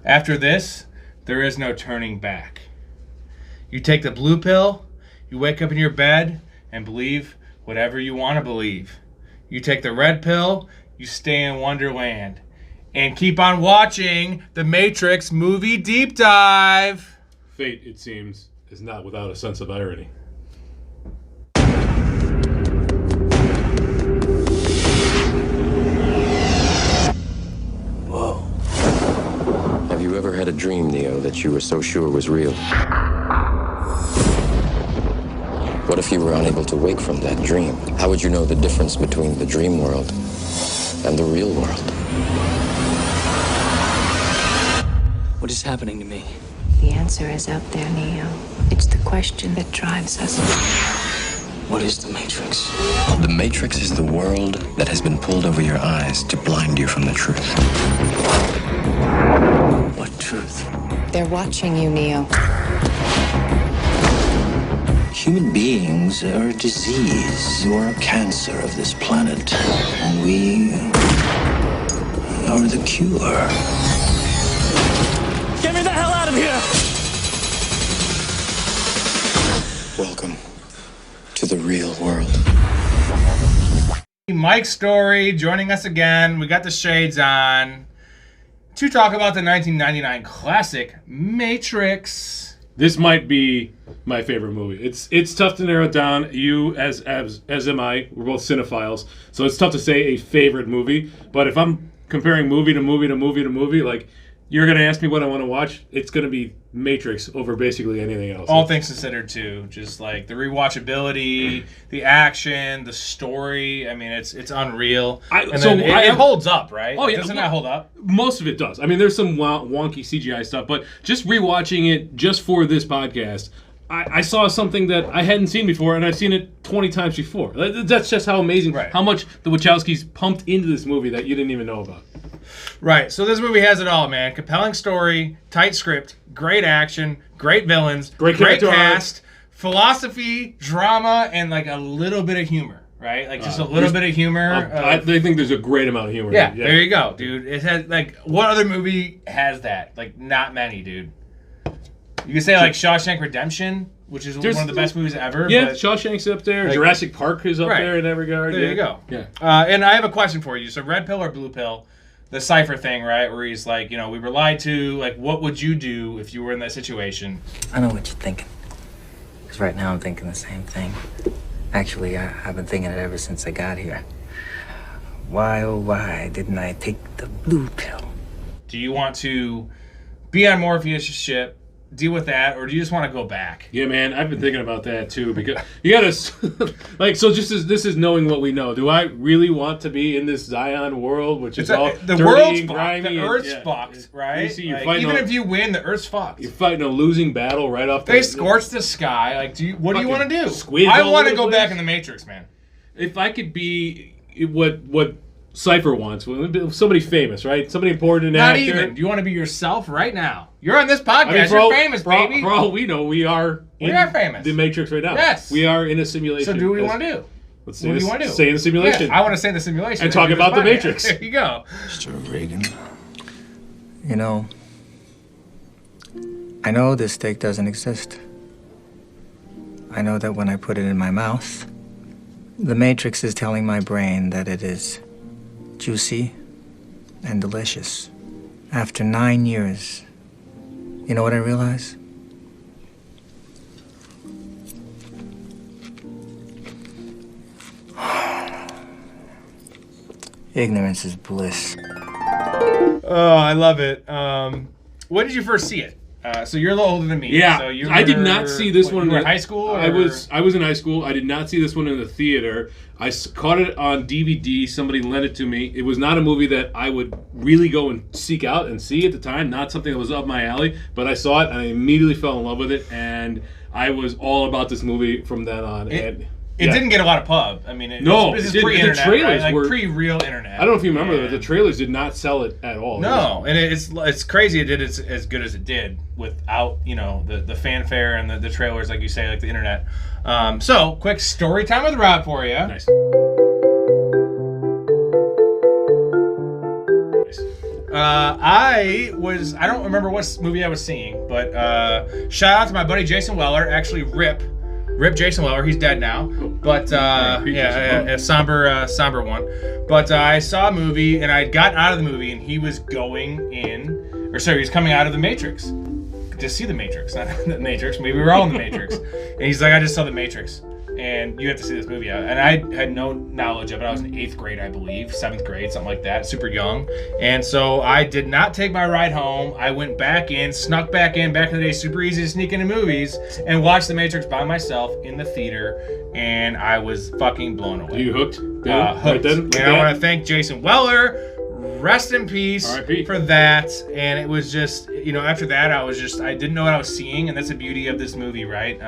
After this, there is no turning back. You take the blue pill, you wake up in your bed and believe whatever you want to believe. You take the red pill, you stay in Wonderland. And keep on watching the Matrix movie deep dive. Fate, it seems, is not without a sense of irony. Whoa. Have you ever had a dream, Neo, that you were so sure was real? What if you were unable to wake from that dream? How would you know the difference between the dream world and the real world? What is happening to me? The answer is out there, Neo. It's the question that drives us. What is the Matrix? The Matrix is the world that has been pulled over your eyes to blind you from the truth. What truth? They're watching you, Neo. Human beings are a disease or a cancer of this planet. And we are the cure. Get me the hell out of here! Welcome to the real world. Mike Story joining us again. We got the shades on to talk about the 1999 classic Matrix. This might be my favorite movie. It's tough to narrow it down. You, as am I, we're both cinephiles, so it's tough to say a favorite movie. But if I'm comparing movie to movie to movie to movie, like, you're going to ask me what I want to watch, it's going to be Matrix over basically anything else. All things considered, too. Just like the rewatchability, the action, the story. I mean, it's unreal. It holds up, right? Oh, yeah. Doesn't that hold up? Most of it does. I mean, there's some wonky CGI stuff, but just rewatching it just for this podcast, I saw something that I hadn't seen before, and I've seen it 20 times before. That's just how amazing, right, how much the Wachowskis pumped into this movie that you didn't even know about. Right, so this movie has it all, man. Compelling story, tight script, great action, great villains, great cast, philosophy, drama, and like a little bit of humor, right? Like just a little bit of humor. I think there's a great amount of humor. Yeah, there you go, dude. It has, like, what other movie has that? Like, not many, dude. You could say like Shawshank Redemption, which is one of the best movies ever. Yeah, but Shawshank's up there. Like, Jurassic Park is up there in that regard. There you go. Yeah. And I have a question for you. So red pill or blue pill? The Cypher thing, right? Where he's like, we were lied to. Like, what would you do if you were in that situation? I know what you're thinking. Because right now I'm thinking the same thing. Actually, I've been thinking it ever since I got here. Why, oh why, didn't I take the blue pill? Do you want to be on Morpheus' ship, deal with that, or do you just want to go back? Yeah, man, I've been thinking about that too, because you gotta like, so just as this is knowing what we know. Do I really want to be in this Zion world, which is all the dirty world's and fucked, grimy? the Earth's fucked, right? You see, even if you win, the Earth's fucked. You're fighting a losing battle right off. They scorch the sky. Like, what do you want to do? Squids I all want to over the go place. back in the Matrix, man. If I could be what Cypher wants, somebody famous, right? Somebody important. Not actor. even. Do you want to be yourself right now? You're on this podcast. You're famous, baby. For all we know, we are famous. The Matrix right now. Yes. We are in a simulation. So do what you want to do? What do you want to do? Stay in the simulation. Yeah, I want to stay in the simulation. And talk about the Matrix. There you go. Mr. Reagan. You know, I know this steak doesn't exist. I know that when I put it in my mouth, the Matrix is telling my brain that it is juicy and delicious. After 9 years, you know what I realize? Ignorance is bliss. Oh, I love it. When did you first see it? So you're a little older than me. Yeah, so you I did not see this one. You were in high school? Or? I was in high school. I did not see this one in the theater. I caught it on DVD. Somebody lent it to me. It was not a movie that I would really go and seek out and see at the time. Not something that was up my alley. But I saw it and I immediately fell in love with it. And I was all about this movie from then on. It didn't get a lot of pub. I mean, this is pre-internet, the trailers right? were pre-real internet. I don't know if you remember, but the trailers did not sell it at all. No, and it's crazy it did as good as it did without the fanfare and the trailers, like you say, like the internet. So quick story time with Rob for you. Nice. I don't remember what movie I was seeing, but shout out to my buddy Jason Weller. Actually, Rip Jason Weller. He's dead now, but a somber one. But I saw a movie, and I had gotten out of the movie, and he was he was coming out of the Matrix to see the Matrix, not the Matrix. Maybe we were all in the Matrix, and he's like, I just saw the Matrix. And you have to see this movie. And I had no knowledge of it. I was in 8th grade, I believe, 7th grade, something like that, super young. And so I did not take my ride home. I went back in, snuck back in. Back in the day, super easy to sneak into movies and watch The Matrix by myself in the theater. And I was fucking blown away. You hooked? Hooked. Right then? And I want to thank Jason Weller. Rest in peace for that. And it was just, after that, I didn't know what I was seeing. And that's the beauty of this movie, right?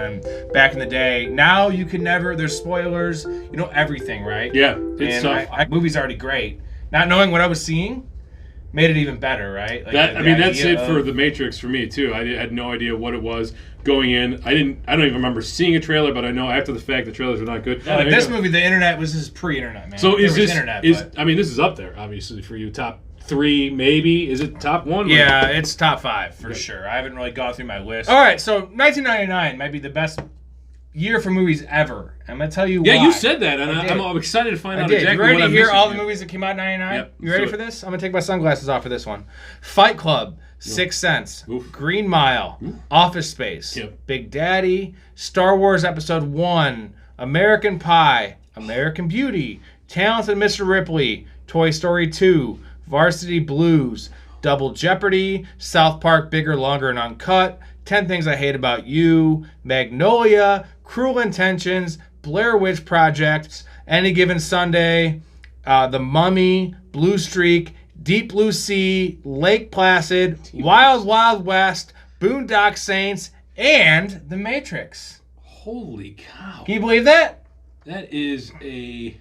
Back in the day. Now you can never, there's spoilers, everything, right? Yeah, it's tough. Movie's already great. Not knowing what I was seeing made it even better, right? Like that's it for The Matrix for me, too. I had no idea what it was going in. I don't even remember seeing a trailer, but I know after the fact the trailers were not good. Yeah, this movie, the internet this is pre-internet, man. So this is up there, obviously, for you. Top 3, maybe? Is it top 1? Yeah, it's top 5 for sure. I haven't really gone through my list. All right, so 1999 might be the best year for movies ever. I'm going to tell you why. Yeah, you said that, and I'm excited to find out exactly what I'm You ready to hear all the movies that came out in 99? Yep. You ready for this? I'm going to take my sunglasses off for this one. Fight Club, Sixth Sense, Green Mile, Office Space, Big Daddy, Star Wars Episode 1, American Pie, American Beauty, Talented Mr. Ripley, Toy Story 2, Varsity Blues, Double Jeopardy, South Park Bigger, Longer, and Uncut, 10 Things I Hate About You, Magnolia, Cruel Intentions, Blair Witch Project, Any Given Sunday, The Mummy, Blue Streak, Deep Blue Sea, Lake Placid, Wild Wild West, Boondock Saints, and The Matrix. Holy cow. Can you believe that? That is a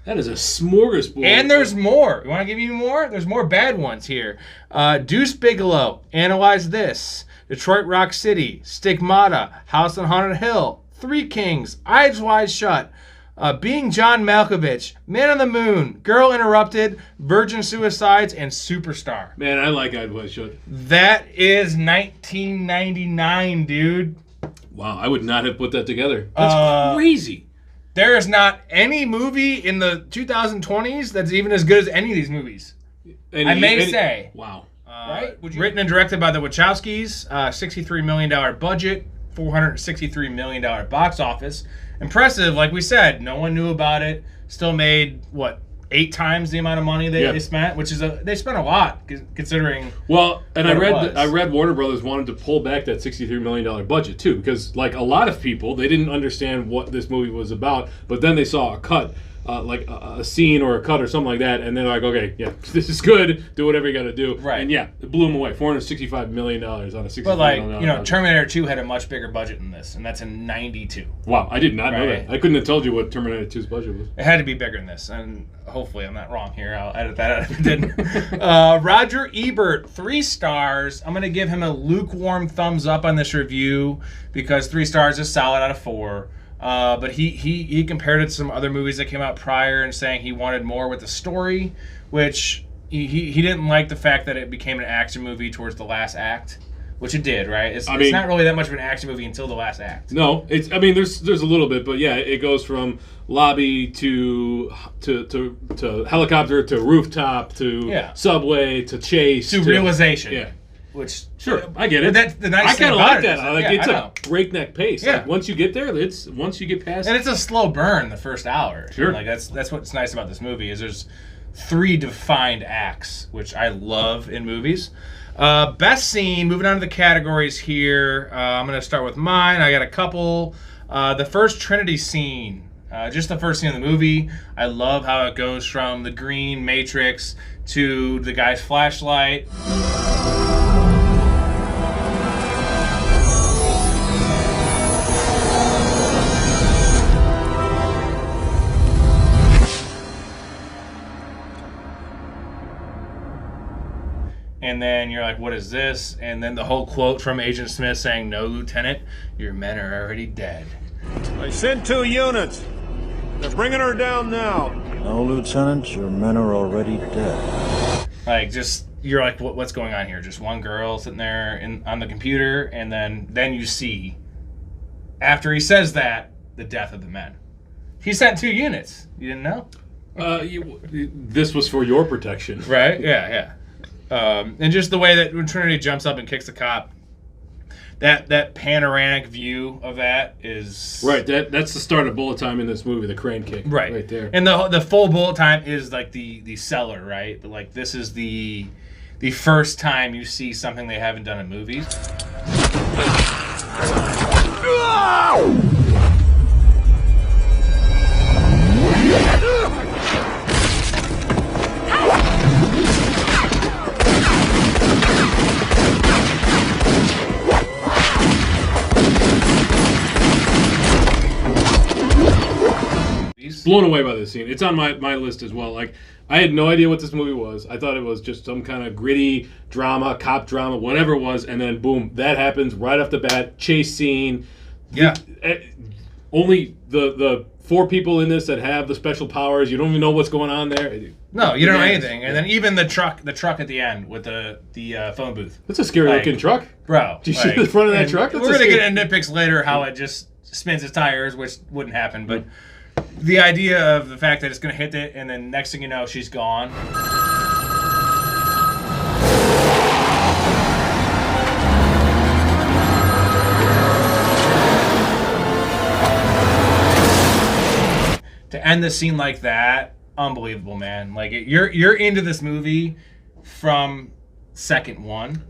smorgasbord. And there's more. You want to give you more? There's more bad ones here. Deuce Bigalow, Analyze This, Detroit Rock City, Stigmata, House on Haunted Hill, Three Kings, Eyes Wide Shut, Being John Malkovich, Man on the Moon, Girl Interrupted, Virgin Suicides, and Superstar. Man, I like Eyes Wide Shut. That is 1999, dude. Wow, I would not have put that together. That's crazy. There is not any movie in the 2020s that's even as good as any of these movies. I may say. Wow. Right? Written and directed by the Wachowskis, $63 million budget, $463 million box office. Impressive, like we said. No one knew about it. Still made, 8 times the amount of money they spent, which is they spent a lot considering. Well, and I read Warner Brothers wanted to pull back that $63 million budget too, because like a lot of people, they didn't understand what this movie was about, but then they saw a cut. Like a scene or a cut or something like that, and they're like, okay, yeah, this is good. Do whatever you got to do. Right. And yeah, it blew them away. $465 million on a $65 But million budget. Terminator 2 had a much bigger budget than this, and that's in 92. Wow, I did not know that. I couldn't have told you what Terminator 2's budget was. It had to be bigger than this, and hopefully I'm not wrong here. I'll edit that out if it didn't. Roger Ebert, 3 stars. I'm going to give him a lukewarm thumbs up on this review because 3 stars is solid out of 4. But he compared it to some other movies that came out prior and saying he wanted more with the story, which he didn't like the fact that it became an action movie towards the last act, which it did, right? It's not really that much of an action movie until the last act. No, there's a little bit, but yeah, it goes from lobby to helicopter to rooftop to subway to chase to realization. Yeah. Which I get it. But that's the nice thing about it. I like it's a breakneck pace. Yeah. Like once you get there, once you get past, and it's a slow burn the first hour. Sure. Like that's what's nice about this movie is there's 3 defined acts, which I love in movies. Best scene. Moving on to the categories here. I'm gonna start with mine. I got a couple. The first Trinity scene. Just the first scene of the movie. I love how it goes from the green Matrix to the guy's flashlight. And then you're like, what is this? And then the whole quote from Agent Smith saying, "No, Lieutenant, your men are already dead." I sent 2 units. They're bringing her down now. No, Lieutenant, your men are already dead. Like, just you're like, what's going on here? Just one girl sitting there on the computer, and then you see, after he says that, the death of the men. He sent 2 units. You didn't know? This was for your protection. Right? Yeah. And just the way that when Trinity jumps up and kicks the cop, that panoramic view of that is... Right, that's the start of bullet time in this movie, the crane kick. Right there. And the full bullet time is like the cellar, right? But like this is the first time you see something they haven't done in movies. Blown away by this scene. It's on my list as well. Like, I had no idea what this movie was. I thought it was just some kind of gritty drama, cop drama, whatever it was, and then boom, that happens right off the bat. Chase scene. Yeah. Only the 4 people in this that have the special powers. You don't even know what's going on there. No, you don't know anything. And then even the truck at the end with the phone booth. That's a scary looking truck, bro. Did you see the front of that truck? We're gonna get into nitpicks later how it just spins its tires, which wouldn't happen, but. The idea of the fact that it's going to hit it, and then next thing you know, she's gone. To end the scene like that, unbelievable, man. Like you're into this movie from second one,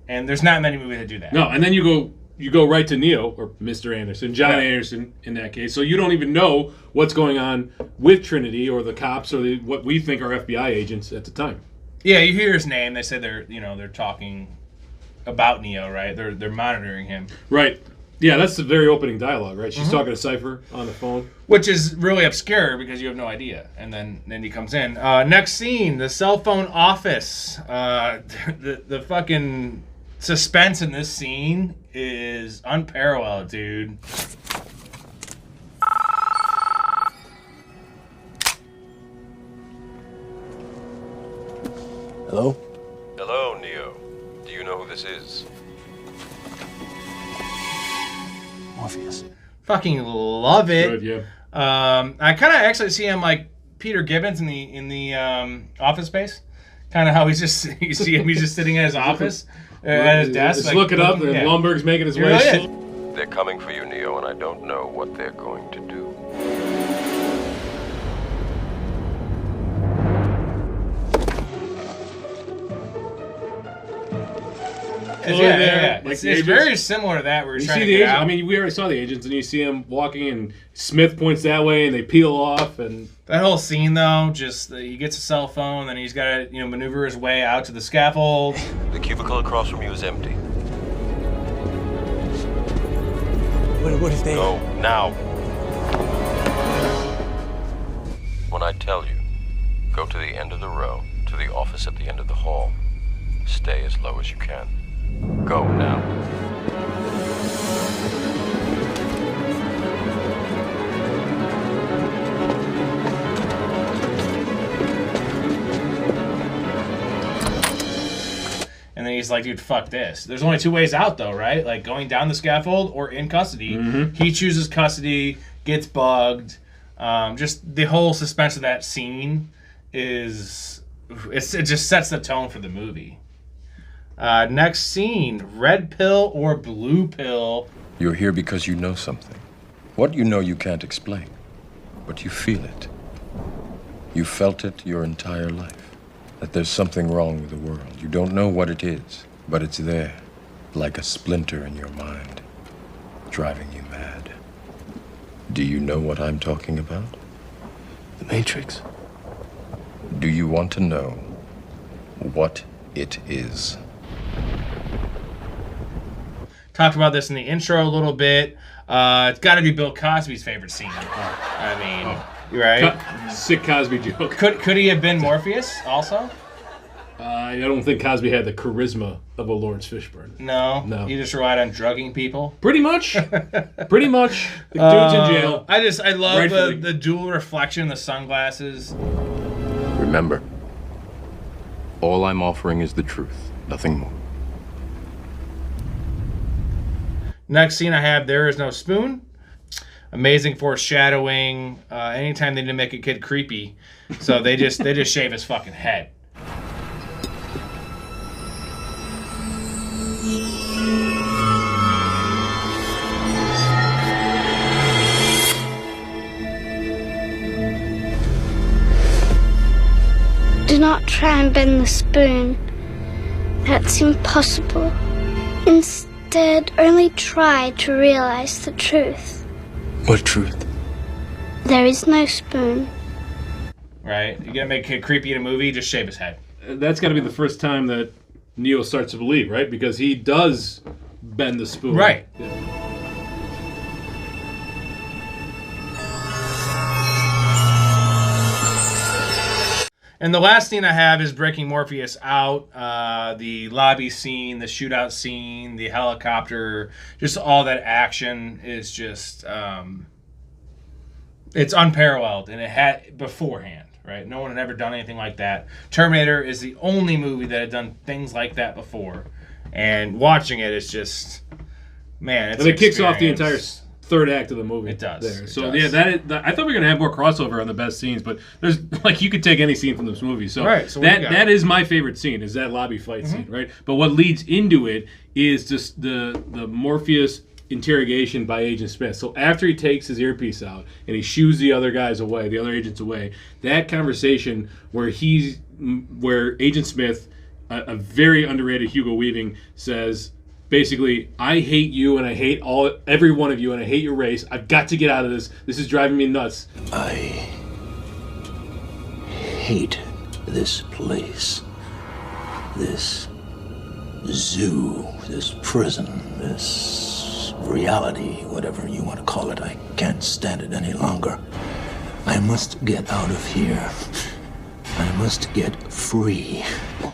and there's not many movies that do that. No, and then you go right to Neo, or Mr. Anderson, John Anderson in that case. So you don't even know what's going on with Trinity or the cops or what we think are FBI agents at the time. Yeah, you hear his name. They say they're talking about Neo, right? They're monitoring him. Right. Yeah, that's the very opening dialogue, right? She's talking to Cypher on the phone. Which is really obscure because you have no idea. And then he comes in. Next scene, the cell phone office. The fucking suspense in this scene is unparalleled, dude. Hello? Hello, Neo. Do you know who this is? Morpheus. Fucking love it. Good, yeah. I kind of actually see him like Peter Gibbons in the Office Space. Kind of how he's just sitting in his office at his desk. Let's look it up. And Lumberg's making his way. Really They're coming for you, Neo, and I don't know what they're going to do. Yeah. Like it's very similar to that where you're trying to get out. I mean, we already saw the agents, and you see them walking, and Smith points that way, and they peel off, and that whole scene though, just he gets a cell phone, then he's got to maneuver his way out to the scaffold. The cubicle across from you is empty. What if they... Go now. When I tell you, go to the end of the row, to the office at the end of the hall. Stay as low as you can. Go now. And then he's like, dude, fuck this. There's only 2 ways out, though, right? Like going down the scaffold or in custody. Mm-hmm. He chooses custody, gets bugged. Just the whole suspense of that scene it just sets the tone for the movie. Next scene, red pill or blue pill. You're here because you know something. What you know you can't explain, but you feel it. You felt it your entire life. That there's something wrong with the world. You don't know what it is, but it's there, like a splinter in your mind, driving you mad. Do you know what I'm talking about? The Matrix. Do you want to know what it is? Talked about this in the intro a little bit. It's got to be Bill Cosby's favorite scene. I mean, right? Sick Cosby joke. Could he have been Morpheus also? I don't think Cosby had the charisma of a Lawrence Fishburne. No. He just relied on drugging people. Pretty much. Pretty much. The dude's in jail. I love the dual reflection, the sunglasses. Remember, All I'm offering is the truth, nothing more. Next scene I have, there is no spoon. Amazing foreshadowing. Anytime they need to make a kid creepy, so they just shave his fucking head. Do not try and bend the spoon. That's impossible. Instead, only try to realize the truth. What truth? There is no spoon. Right? You gonna make a kid creepy in a movie? Just shave his head. That's got to be the first time that Neo starts to believe, right? Because he does bend the spoon. Right. Yeah. And the last scene I have is breaking Morpheus out. The lobby scene, the shootout scene, the helicopter, just all that action is just, it's unparalleled. And it had beforehand, right? No one had ever done anything like that. Terminator is the only movie that had done things like that before. And watching it is just, man, it's and it kicks off the experience. entire third act of the movie. It does. There. It So does. yeah, I thought we were gonna have more crossover on the best scenes, but there's like you could take any scene from this movie. So, Right, so what do you got? that is my favorite scene, is that lobby fight scene, right? But what leads into it is just the Morpheus interrogation by Agent Smith. So after he takes his earpiece out and he shoos the other guys away, the other agents away, that conversation where Agent Smith, a very underrated Hugo Weaving, says, basically, I hate you and I hate every one of you and I hate your race. I've got to get out of this. This is driving me nuts. I hate this place. This zoo, this prison, this reality, whatever you want to call it. I can't stand it any longer. I must get out of here. I must get free.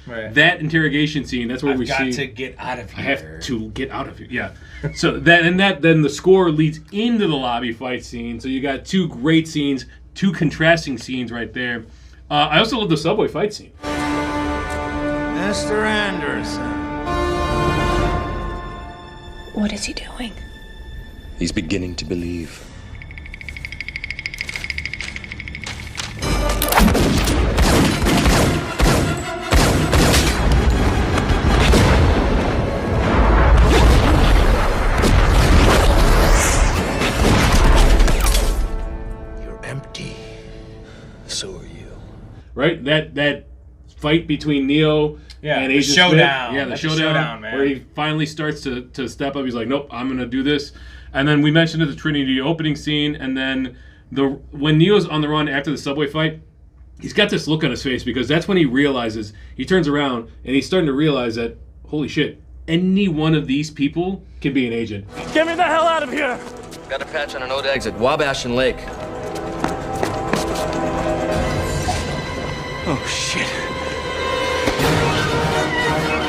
Right. That interrogation scene, that's where I've we got see to get out of I here. have to get out of here. Yeah. So then the score leads into the lobby fight scene. So you got two great scenes, two contrasting scenes right there. I also love the subway fight scene. Mr. Anderson. What is he doing? He's beginning to believe. You're empty. So are you. Right? That fight between Neo Yeah, and the Agent showdown. Smith. Yeah, the That's a showdown, showdown, man. where he finally starts to step up. He's like, nope, I'm going to do this. And then we mentioned the Trinity opening scene, and then when Neo's on the run after the subway fight, he's got this look on his face because that's when he turns around and he's starting to realize that, holy shit, any one of these people can be an agent. Get me the hell out of here! Got a patch on an old exit, Wabash and Lake. Oh, shit.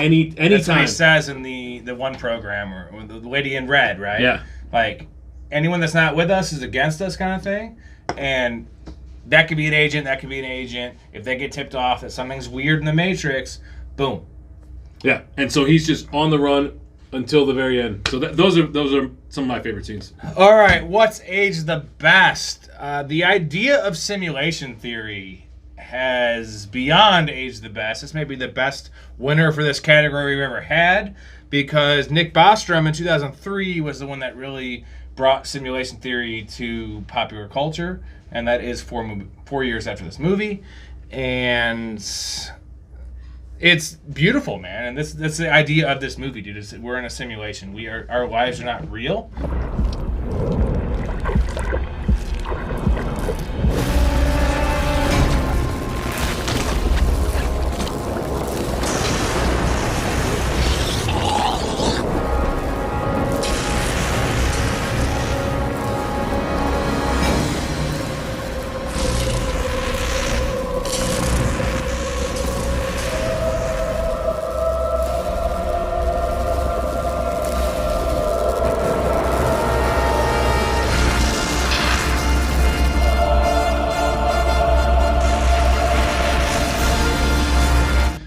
Anytime. That's what he says in the one program, or the lady in red, right? Yeah. Like, anyone that's not with us is against us, kind of thing. And that could be an agent, that could be an agent. If they get tipped off that something's weird in the Matrix, boom. Yeah, and so he's just on the run until the very end. So those are some of my favorite scenes. All right, what's aged the best? The idea of simulation theory has beyond aged the best. This may be the best winner for this category we've ever had, because Nick Bostrom in 2003 was the one that really brought simulation theory to popular culture, and that is 4 years after this movie. And it's beautiful, man. And that's the idea of this movie, dude. Is we're in a simulation. Our lives are not real.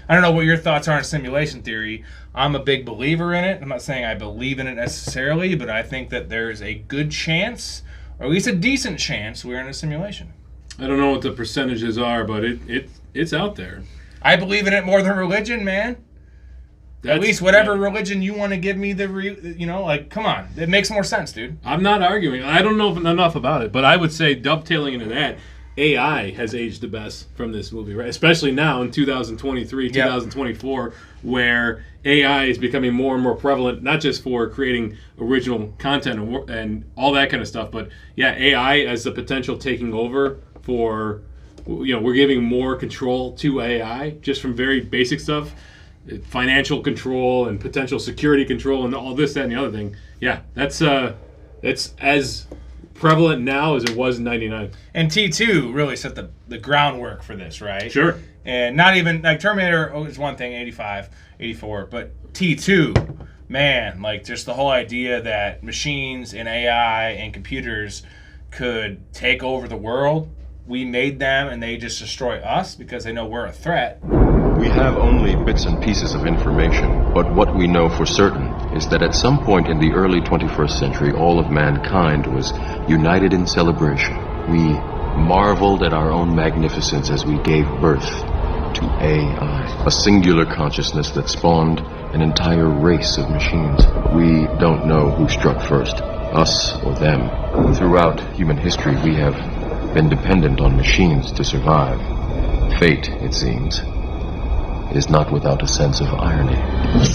I don't know what your thoughts are on simulation theory. I'm a big believer in it. I'm not saying I believe in it necessarily, but I think that there's a good chance, or at least a decent chance, we're in a simulation. I don't know what the percentages are, but it's out there. I believe in it more than religion, man. At least whatever religion you want to give me come on. It makes more sense, dude. I'm not arguing. I don't know enough about it, but I would say dovetailing into that, AI has aged the best from this movie, right? Especially now in 2023, 2024, where AI is becoming more and more prevalent, not just for creating original content and all that kind of stuff, but AI as the potential taking over for, we're giving more control to AI just from very basic stuff. Financial control and potential security control and all this, that, and the other thing. Yeah, that's as prevalent now as it was in 99. And T2 really set the groundwork for this, right? Sure. And not even, like, Terminator is one thing, 85, 84, but T2, man, like, just the whole idea that machines and AI and computers could take over the world. We made them and they just destroy us because they know we're a threat. We have only bits and pieces of information, but what we know for certain is that at some point in the early 21st century, all of mankind was united in celebration. We marveled at our own magnificence as we gave birth to AI, a singular consciousness that spawned an entire race of machines. We don't know who struck first, us or them. Throughout human history, we have been dependent on machines to survive. Fate, it seems, is not without a sense of irony.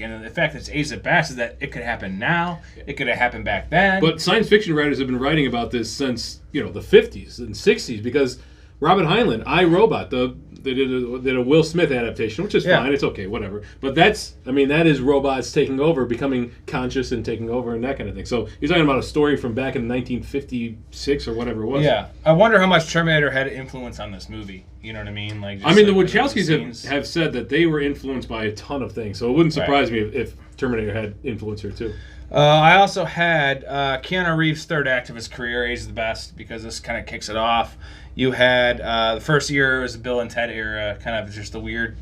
And the fact that it's aged the best is that it could happen now, it could have happened back then. But science fiction writers have been writing about this since, the 50s and 60s, because Robert Heinlein, I, Robot, they did a Will Smith adaptation, which is fine, it's okay, whatever. But that is robots taking over, becoming conscious and taking over and that kind of thing. So you're talking about a story from back in 1956 or whatever it was. Yeah. I wonder how much Terminator had influence on this movie. You know what I mean? Like, the Wachowskis have said that they were influenced by a ton of things, so it wouldn't surprise me if Terminator had influence here too. I also had Keanu Reeves' third act of his career, Age the Best, because this kind of kicks it off. You had the first year was the Bill and Ted era, kind of just the weird,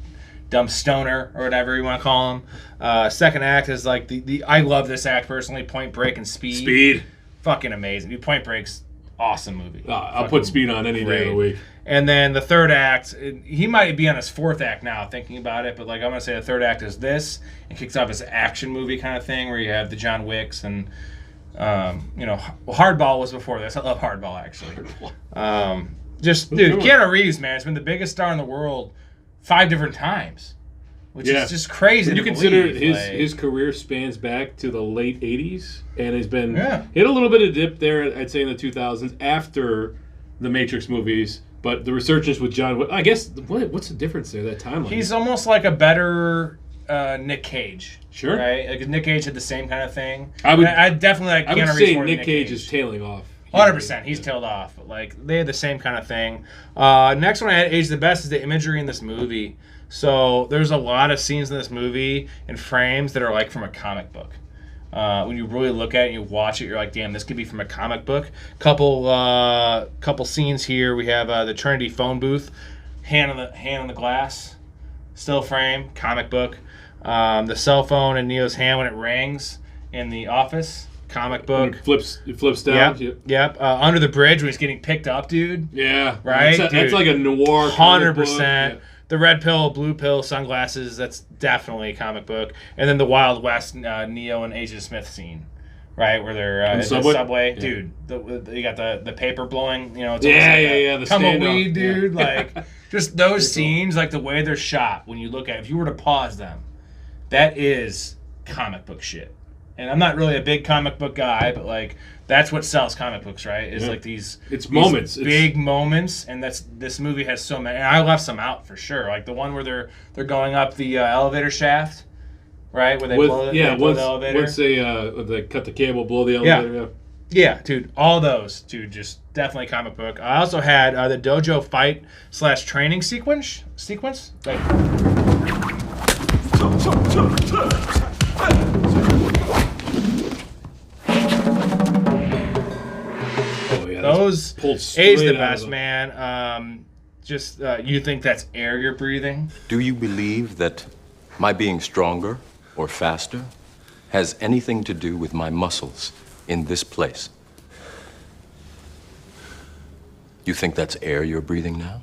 dumb stoner or whatever you want to call him. Second act is like the I love this act personally, Point Break and Speed. Speed. Fucking amazing. Dude, Point Break's awesome movie. I'll put Speed on any day of the week. And then the third act, he might be on his fourth act now, thinking about it, but like I'm going to say the third act is this. It kicks off his action movie kind of thing where you have the John Wicks and, Hardball was before this. I love Hardball, actually. Keanu Reeves, man, has been the biggest star in the world 5 different times, which is just crazy. When you consider his career spans back to the late 80s and has been hit a little bit of dip there, I'd say, in the 2000s after the Matrix movies. But the resurgence with John Wick, I guess, what's the difference there, that timeline? He's almost like a better Nick Cage. Sure. Right? Like, Nick Cage had the same kind of thing. I definitely like Keanu Reeves. I would say Nick Cage is tailing off. 100%. He's tailed off. But, like, they had the same kind of thing. Next one I had, Age the Best, is the imagery in this movie. So there's a lot of scenes in this movie and frames that are, like, from a comic book. When you really look at it and you watch it, you're like, damn, this could be from a comic book. Couple scenes here. We have the Trinity phone booth, hand on the glass, still frame, comic book. The cell phone in Neo's hand when it rings in the office, comic book. It flips down. Yep. Under the bridge when he's getting picked up, dude. Yeah. Right? That's like a noir 100%. Yeah. The red pill, blue pill, sunglasses, that's definitely a comic book. And then the Wild West Neo and Agent Smith scene, right? Where they're in the subway. Yeah. Dude, you got the paper blowing, it's the tumbleweed, dude. Like, just those scenes, like the way they're shot, when you look at it, if you were to pause them, that is comic book shit. And I'm not really a big comic book guy, but, like, that's what sells comic books, right? Is like these moments, big moments, and this movie has so many. And I left some out for sure, like the one where they're going up the elevator shaft, right? Where they blow the elevator. Once they cut the cable, blow the elevator. Yeah, dude, all those, dude, just definitely comic book. I also had the dojo fight / training sequence. Like, those age the best, man. Just you think that's air you're breathing? Do you believe that my being stronger or faster has anything to do with my muscles in this place? You think that's air you're breathing now?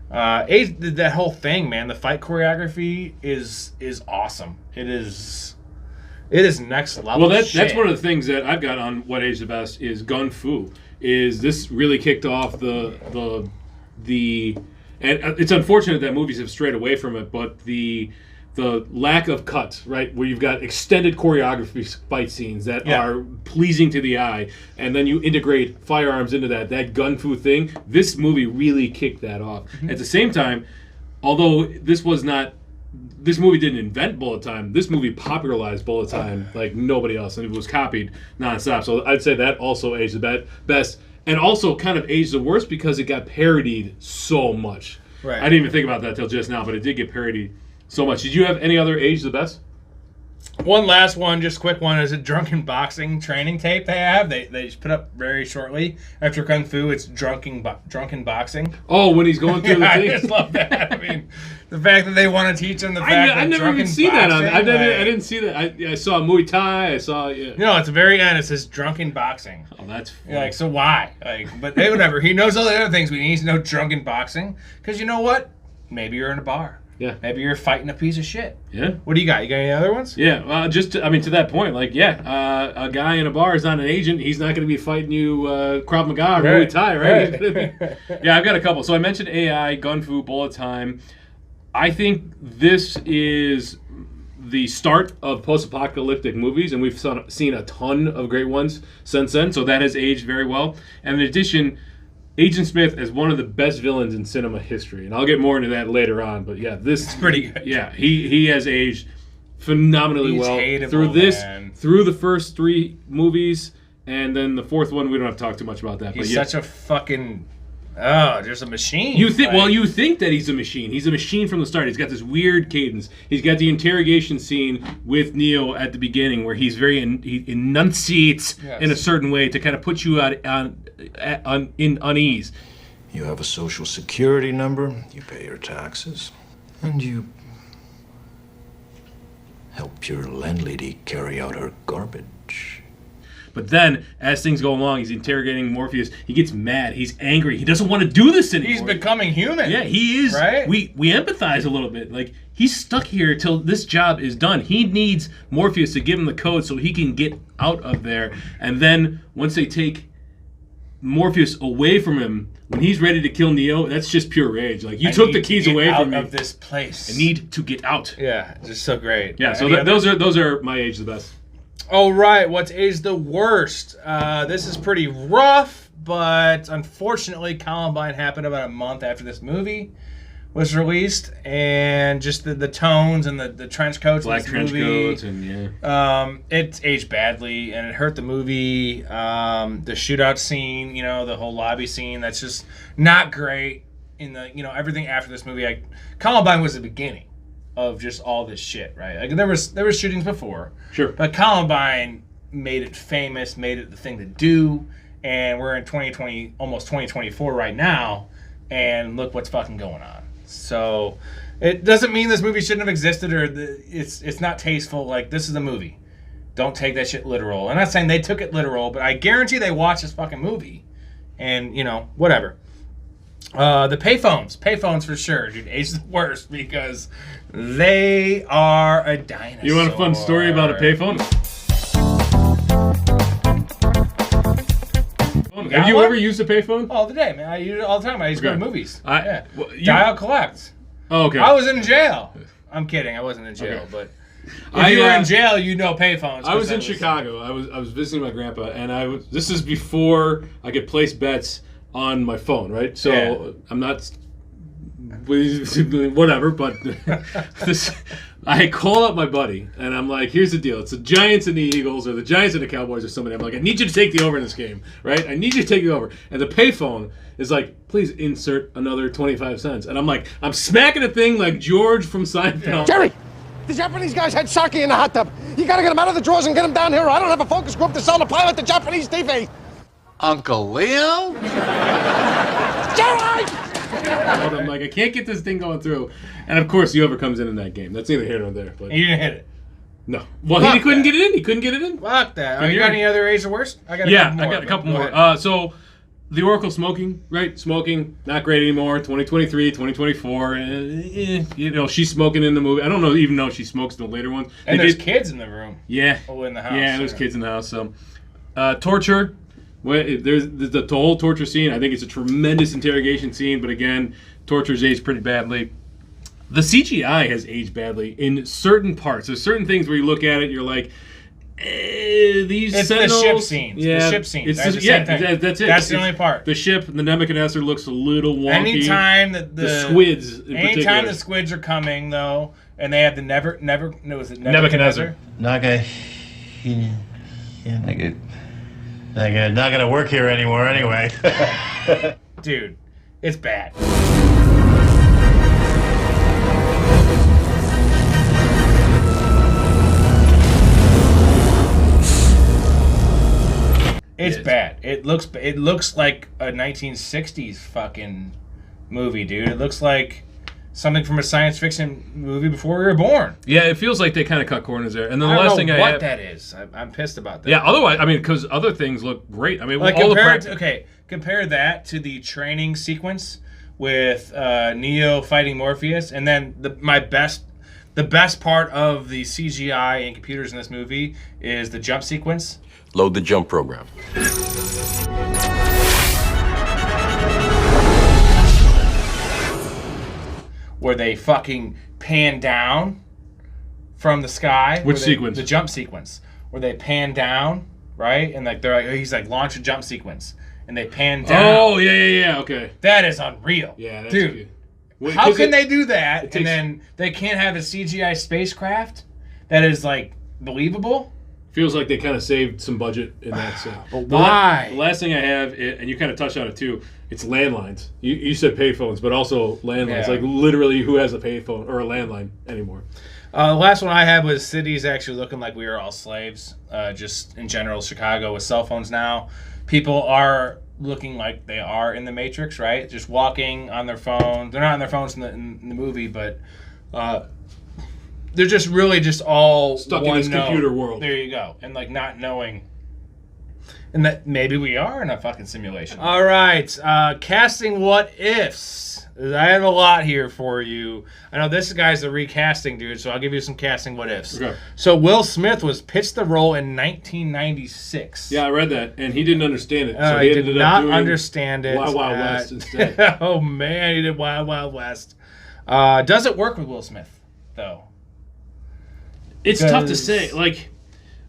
That whole thing, man. The fight choreography is awesome. It is next level. Well, shit. that's one of the things that I've got on What Age the Best is Gun Fu. Is this really kicked off the and it's unfortunate that movies have strayed away from it, but the lack of cuts, right, where you've got extended choreography fight scenes that are pleasing to the eye, and then you integrate firearms into that gun fu thing. This movie really kicked that off. Mm-hmm. At the same time, although this movie didn't invent bullet time, this movie popularized bullet time like nobody else, and it was copied nonstop. So I'd say that also aged the best, and also kind of aged the worst because it got parodied so much. Right. I didn't even think about that till just now, but it did get parodied so much. Did you have any other age the best? One last one, just quick one, is a drunken boxing training tape they have. They just put up very shortly after Kung Fu. It's drunken boxing. Oh, when he's going through the thing? I just love that. I mean, the fact that they want to teach him the fact that I never even seen boxing, that on. I didn't see that. I saw Muay Thai. I saw. Yeah. No, at the very end it says drunken boxing. Oh, that's funny. You're like, so why? But they whatever. He knows all the other things, but he needs to know drunken boxing because you know what? Maybe you're in a bar. Yeah. Maybe you're fighting a piece of shit. Yeah. What do you got? You got any other ones? Yeah. To that point, a guy in a bar is not an agent. He's not going to be fighting you Krav Maga or Muay Thai, right? Yeah, I've got a couple. So I mentioned AI, Gun Fu, Bullet Time. I think this is the start of post-apocalyptic movies, and we've seen a ton of great ones since then. So that has aged very well. And in addition, Agent Smith is one of the best villains in cinema history, and I'll get more into that later on. But yeah, this is pretty good. Yeah, he has aged phenomenally well hateable, through the first three movies, and then the fourth one we don't have to talk too much about that. He's but such a fucking just a machine. You think you think that he's a machine. He's a machine from the start. He's got this weird cadence. He's got the interrogation scene with Neo at the beginning where he's he enunciates in a certain way to kind of put you on unease. You have a social security number, you pay your taxes, and you help your landlady carry out her garbage. But then, as things go along, he's interrogating Morpheus. He gets mad. He's angry. He doesn't want to do this anymore. He's becoming human. Yeah, he is. Right? We empathize a little bit. Like, he's stuck here till this job is done. He needs Morpheus to give him the code so he can get out of there. And then, once they take Morpheus away from him, when he's ready to kill Neo, that's just pure rage. Like, you took the keys away from me. Out of this place. I need to get out. Yeah, just so great. Yeah, so those are my age the best. All right, what's aged the worst? This is pretty rough, but unfortunately, Columbine happened about a month after this movie was released, and just the tones and the trench coats, black in this trench movie, coats, and it aged badly, and it hurt the movie. The shootout scene, the whole lobby scene, that's just not great. In the everything after this movie, Columbine was the beginning of just all this shit, right? Like there was shootings before, sure, but Columbine made it famous, made it the thing to do, and we're in 2020, almost 2024 right now, and look what's fucking going on. So it doesn't mean this movie shouldn't have existed or it's not tasteful. Like, this is a movie. Don't take that shit literal. I'm not saying they took it literal, but I guarantee they watched this fucking movie, and whatever. The payphones for sure, dude. Age the worst because they are a dinosaur. You want a fun story about a payphone? Have you ever used a payphone? All the day, man. I use it all the time. I used to go to movies. Dial collect. Oh, okay. I was in jail. I'm kidding. I wasn't in jail, but if you were in jail, you know payphones. I was in Chicago. I was visiting my grandpa, and this is before I could place bets on my phone, right? So I'm not whatever, but I call up my buddy and I'm like, here's the deal. It's the Giants and the Eagles or the Giants and the Cowboys or somebody. I'm like, I need you to take the over in this game, right? I need you to take the over. And the payphone is like, please insert another 25 cents. And I'm like, I'm smacking the thing like George from Seinfeld. Jerry, the Japanese guys had sake in the hot tub. You gotta get them out of the drawers and get them down here, or I don't have a focus group to sell the pilot to Japanese TV. Uncle Leo? I'm like, I can't get this thing going through. And of course, whoever comes in that game. That's neither here nor there. But You didn't hit it. no. Well, he couldn't get it in. He couldn't get it in. Fuck that. You got any other A's or worse? I got a couple more. So, the Oracle smoking, right? Smoking, not great anymore. 2023, 2024. She's smoking in the movie. I don't even know if she smokes in the later ones. And there's kids in the room. Yeah. Oh, in the house. Yeah, there's kids in the house. So, torture. There's the whole torture scene. I think it's a tremendous interrogation scene, but again, torture's aged pretty badly. The CGI has aged badly in certain parts. There's certain things where you look at it, you're like, these it's sentinels. The ship scenes. Yeah, the ship scenes. That's it. That's the only part. The ship, the Nebuchadnezzar looks a little wonky. Anytime the squids, in anytime particular. the squids are coming though, and they have the Nebuchadnezzar. Not gonna work here anymore anyway. Dude, it's bad. It's bad. It looks like a 1960s fucking movie, dude. It looks like something from a science fiction movie before we were born. Yeah, it feels like they kind of cut corners there. And then the I last don't thing know I what have, that is. I'm pissed about that. Yeah, otherwise, I mean, because other things look great. I mean, like all compare that to the training sequence with Neo fighting Morpheus, and then the best part of the CGI and computers in this movie is the jump sequence. Load the jump program. Where they fucking pan down from the sky. Which sequence? The jump sequence. Where they pan down, right? And he's like, launch a jump sequence. And they pan down. Oh, yeah, okay. That is unreal. Yeah, that's dude. Good. Well, how can they do that and then they can't have a CGI spacecraft that is like believable? Feels like they kind of saved some budget in that sense. But why? The last thing I have, and you kind of touched on it too, it's landlines. You said payphones, but also landlines. Yeah. Like literally, who has a payphone or a landline anymore? The last one I had was cities actually looking like we were all slaves. Just in general, Chicago with cell phones now. People are looking like they are in the Matrix, right? Just walking on their phones. They're not on their phones in the movie, but they're just really just all stuck in this computer world. There you go. And like not knowing. And that maybe we are in a fucking simulation. All right. Casting what ifs. I have a lot here for you. I know this guy's the recasting dude, so I'll give you some casting what ifs. Okay. So Will Smith was pitched the role in 1996. Yeah, I read that, and he didn't understand it. So he did not understand it. Wild Wild West instead. Oh man, he did Wild Wild West. Does it work with Will Smith though? It's tough to say. Like,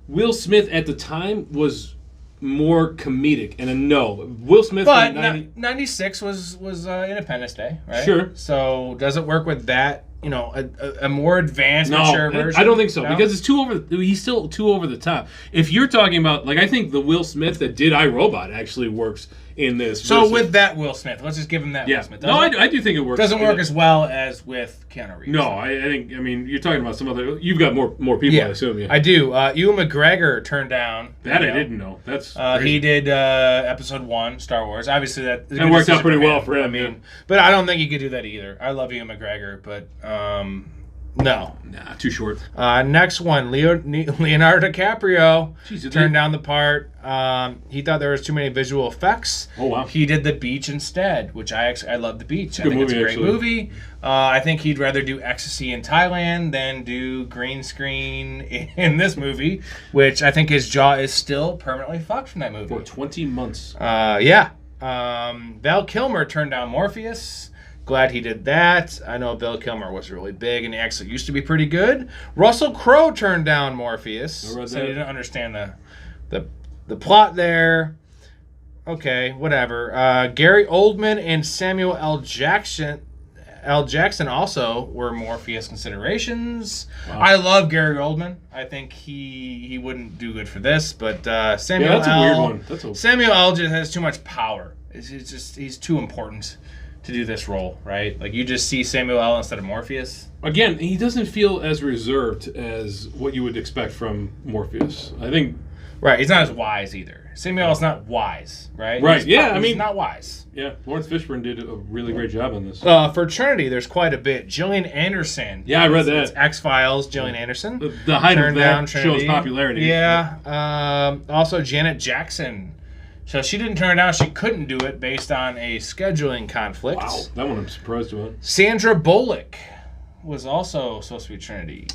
Will Smith at the time was more comedic, and a no. Will Smith, but 96 was Independence Day, right? Sure. So does it work with that? You know, a more advanced, mature version? I don't think so, no? because it's too over. He's still too over the top. If you're talking about, like, I think the Will Smith that did iRobot actually works in this. So version. with that Will Smith, let's just give him that Will Smith. No, I do think it works. Doesn't work as well as with Keanu Reeves. No, I think. I mean, you're talking about some other. You've got more people, I assume. Yeah, I do. Ewan McGregor turned down. That I didn't know. That's he did Episode 1, Star Wars. Obviously, that worked out pretty well for him. I mean, but I don't think he could do that either. I love Ewan McGregor, but no. Nah, too short. Next one, Leonardo DiCaprio turned down the part. He thought there was too many visual effects. Oh, wow. He did The Beach instead, which I love The Beach. I Good think movie, it's a great actually. movie. I think he'd rather do Ecstasy in Thailand than do green screen in this movie, which I think his jaw is still permanently fucked from that movie. For 20 months. Yeah. Val Kilmer turned down Morpheus. Glad he did that. I know Val Kilmer was really big and he actually used to be pretty good. Russell Crowe turned down Morpheus. So he didn't understand the plot there. Okay, whatever. Gary Oldman and Samuel L. Jackson also were Morpheus considerations. Wow. I love Gary Oldman. I think he wouldn't do good for this, but Samuel that's a weird one. Samuel L. just has too much power. He's too important to do this role, right? Like you just see Samuel L. instead of Morpheus. Again, he doesn't feel as reserved as what you would expect from Morpheus. I think. Right, he's not as wise either. Samuel's not wise, right? Right, He's not wise. Yeah, Lawrence Fishburne did a really great job on this. For Trinity, there's quite a bit. Gillian Anderson. Yeah, I read that. It's X-Files, Gillian Anderson. The height Turned of down that Trinity. show's popularity. Yeah. Also, Janet Jackson. So she didn't turn it down. She couldn't do it based on a scheduling conflict. Wow, that one I'm surprised about. Sandra Bullock was also supposed to be Trinity.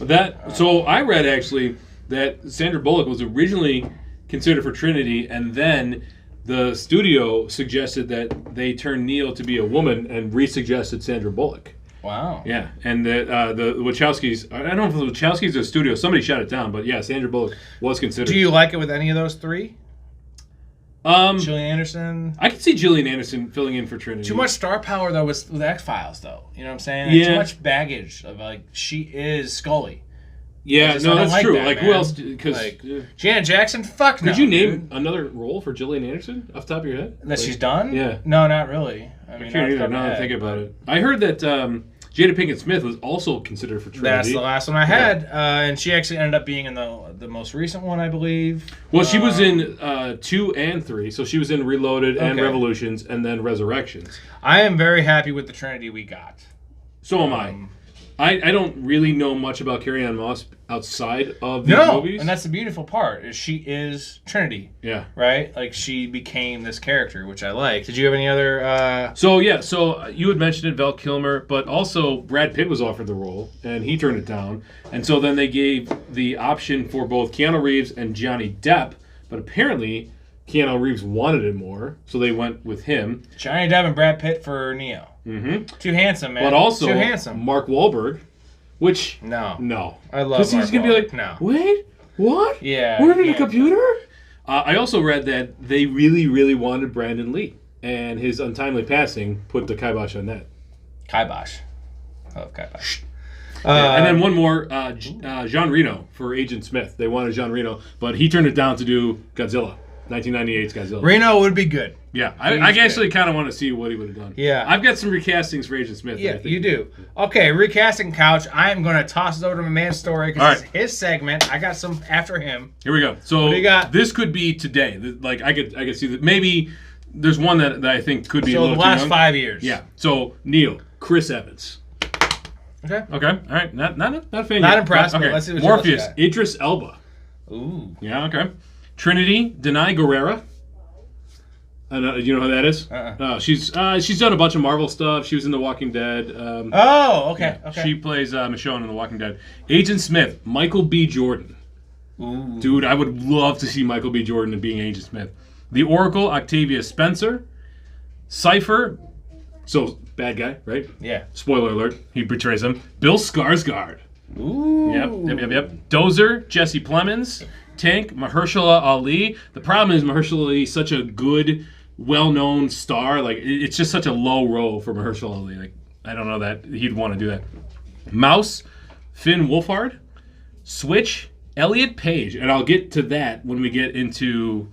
So I read, actually, that Sandra Bullock was originally considered for Trinity, and then the studio suggested that they turn Neo to be a woman and re-suggested Sandra Bullock. Wow. Yeah, and the Wachowskis, I don't know if the Wachowskis or the studio, somebody shut it down, but yeah, Sandra Bullock was considered. Do you like it with any of those three? Gillian Anderson? I could see Gillian Anderson filling in for Trinity. Too much star power, though, with X-Files, though. You know what I'm saying? Yeah. Too much baggage of, like, she is Scully. Yeah, no, that's true. Like, man. who else? Because Janet Jackson, fuck no. Could you name another role for Gillian Anderson off the top of your head? That she's done? Yeah. No, not really. I mean, can't either. Now that I think about it, I heard that Jada Pinkett Smith was also considered for Trinity. That's the last one I had, and she actually ended up being in the most recent one, I believe. Well, she was in 2 and 3, so she was in Reloaded and Okay. Revolutions, and then Resurrections. I am very happy with the Trinity we got. So am I. I don't really know much about Carrie-Anne Moss outside of these movies. And that's the beautiful part, is she is Trinity. Yeah. Right? Like, she became this character, which I like. Did you have any other... So you had mentioned it, Val Kilmer, but also Brad Pitt was offered the role, and he turned it down. And so then they gave the option for both Keanu Reeves and Johnny Depp, but apparently Keanu Reeves wanted it more, so they went with him. Johnny Depp and Brad Pitt for Neo. Mm-hmm. Too handsome, man. But also Too handsome. Mark Wahlberg, which... No. I I love Mark Because he's going to be like, no. Wait, what? Yeah. We're in a computer? I also read that they really, really wanted Brandon Lee, and his untimely passing put the kibosh on that. Kibosh. I love kibosh. And then one more, Jean Reno for Agent Smith. They wanted Jean Reno, but he turned it down to do Godzilla, 1998's Godzilla. Reno would be good. Yeah, I actually kind of want to see what he would have done. Yeah. I've got some recastings for Agent Smith. Yeah, you do. Okay, recasting couch. I am going to toss it over to my man's story because it's his segment. I got some after him. Here we go. So what do you got? This could be today. Like I could see that maybe there's one that I think could be a little the last too young. 5 years. Yeah. So Neil, Chris Evans. Okay. Okay. All right. Not a fan. Not yet. impressed. Okay. But let's see what Morpheus, you got. Idris Elba. Ooh. Yeah. Okay. Trinity, Denai Guerrera. You know who that is? She's done a bunch of Marvel stuff. She was in The Walking Dead. Okay. Yeah, Okay. She plays Michonne in The Walking Dead. Agent Smith, Michael B. Jordan. Ooh. Dude, I would love to see Michael B. Jordan being Agent Smith. The Oracle, Octavia Spencer. Cypher, so bad guy, right? Yeah. Spoiler alert, he betrays him. Bill Skarsgård. Ooh. Yep. Dozer, Jesse Plemons. Tank, Mahershala Ali. The problem is Mahershala Ali is such a good, well-known star. Like, it's just such a low role for Mahershala Ali. Like, I don't know that he'd want to do that. Mouse, Finn Wolfhard. Switch, Elliot Page. And I'll get to that when we get into...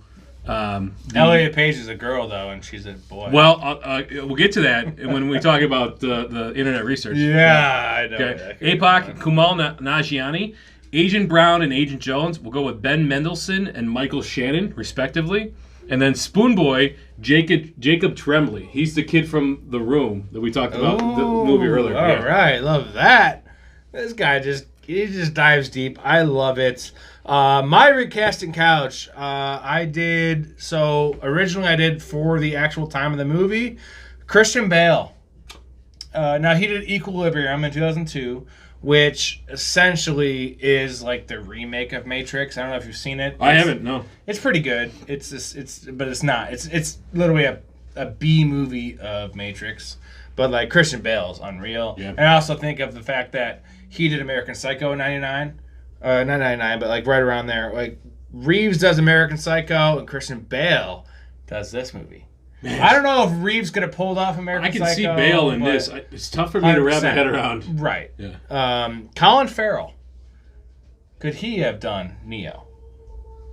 Elliot Page is a girl, though, and she's a boy. Well, we'll get to that when we talk about the internet research. Yeah, I know. Okay. APOC, Kumail Nanjiani. Agent Brown and Agent Jones. We'll go with Ben Mendelsohn and Michael Shannon, respectively. And then Spoon Boy, Jacob Tremblay. He's the kid from The Room that we talked about the movie earlier. All right, love that. This guy just dives deep. I love it. My recasting couch, originally I did for the actual time of the movie, Christian Bale. Now he did Equilibrium in 2002, which essentially is like the remake of Matrix. I don't know if you've seen it. I haven't, no. It's pretty good. But it's not. It's literally a B movie of Matrix. But like Christian Bale's unreal. Yeah. And I also think of the fact that he did American Psycho in 99. Not 99, but like right around there. Like Reeves does American Psycho and Christian Bale does this movie. Man. I don't know if Reeves could have pulled off American Psycho. I can see Bale in this. It's tough for me to wrap my head around. Right. Yeah. Colin Farrell. Could he have done Neo?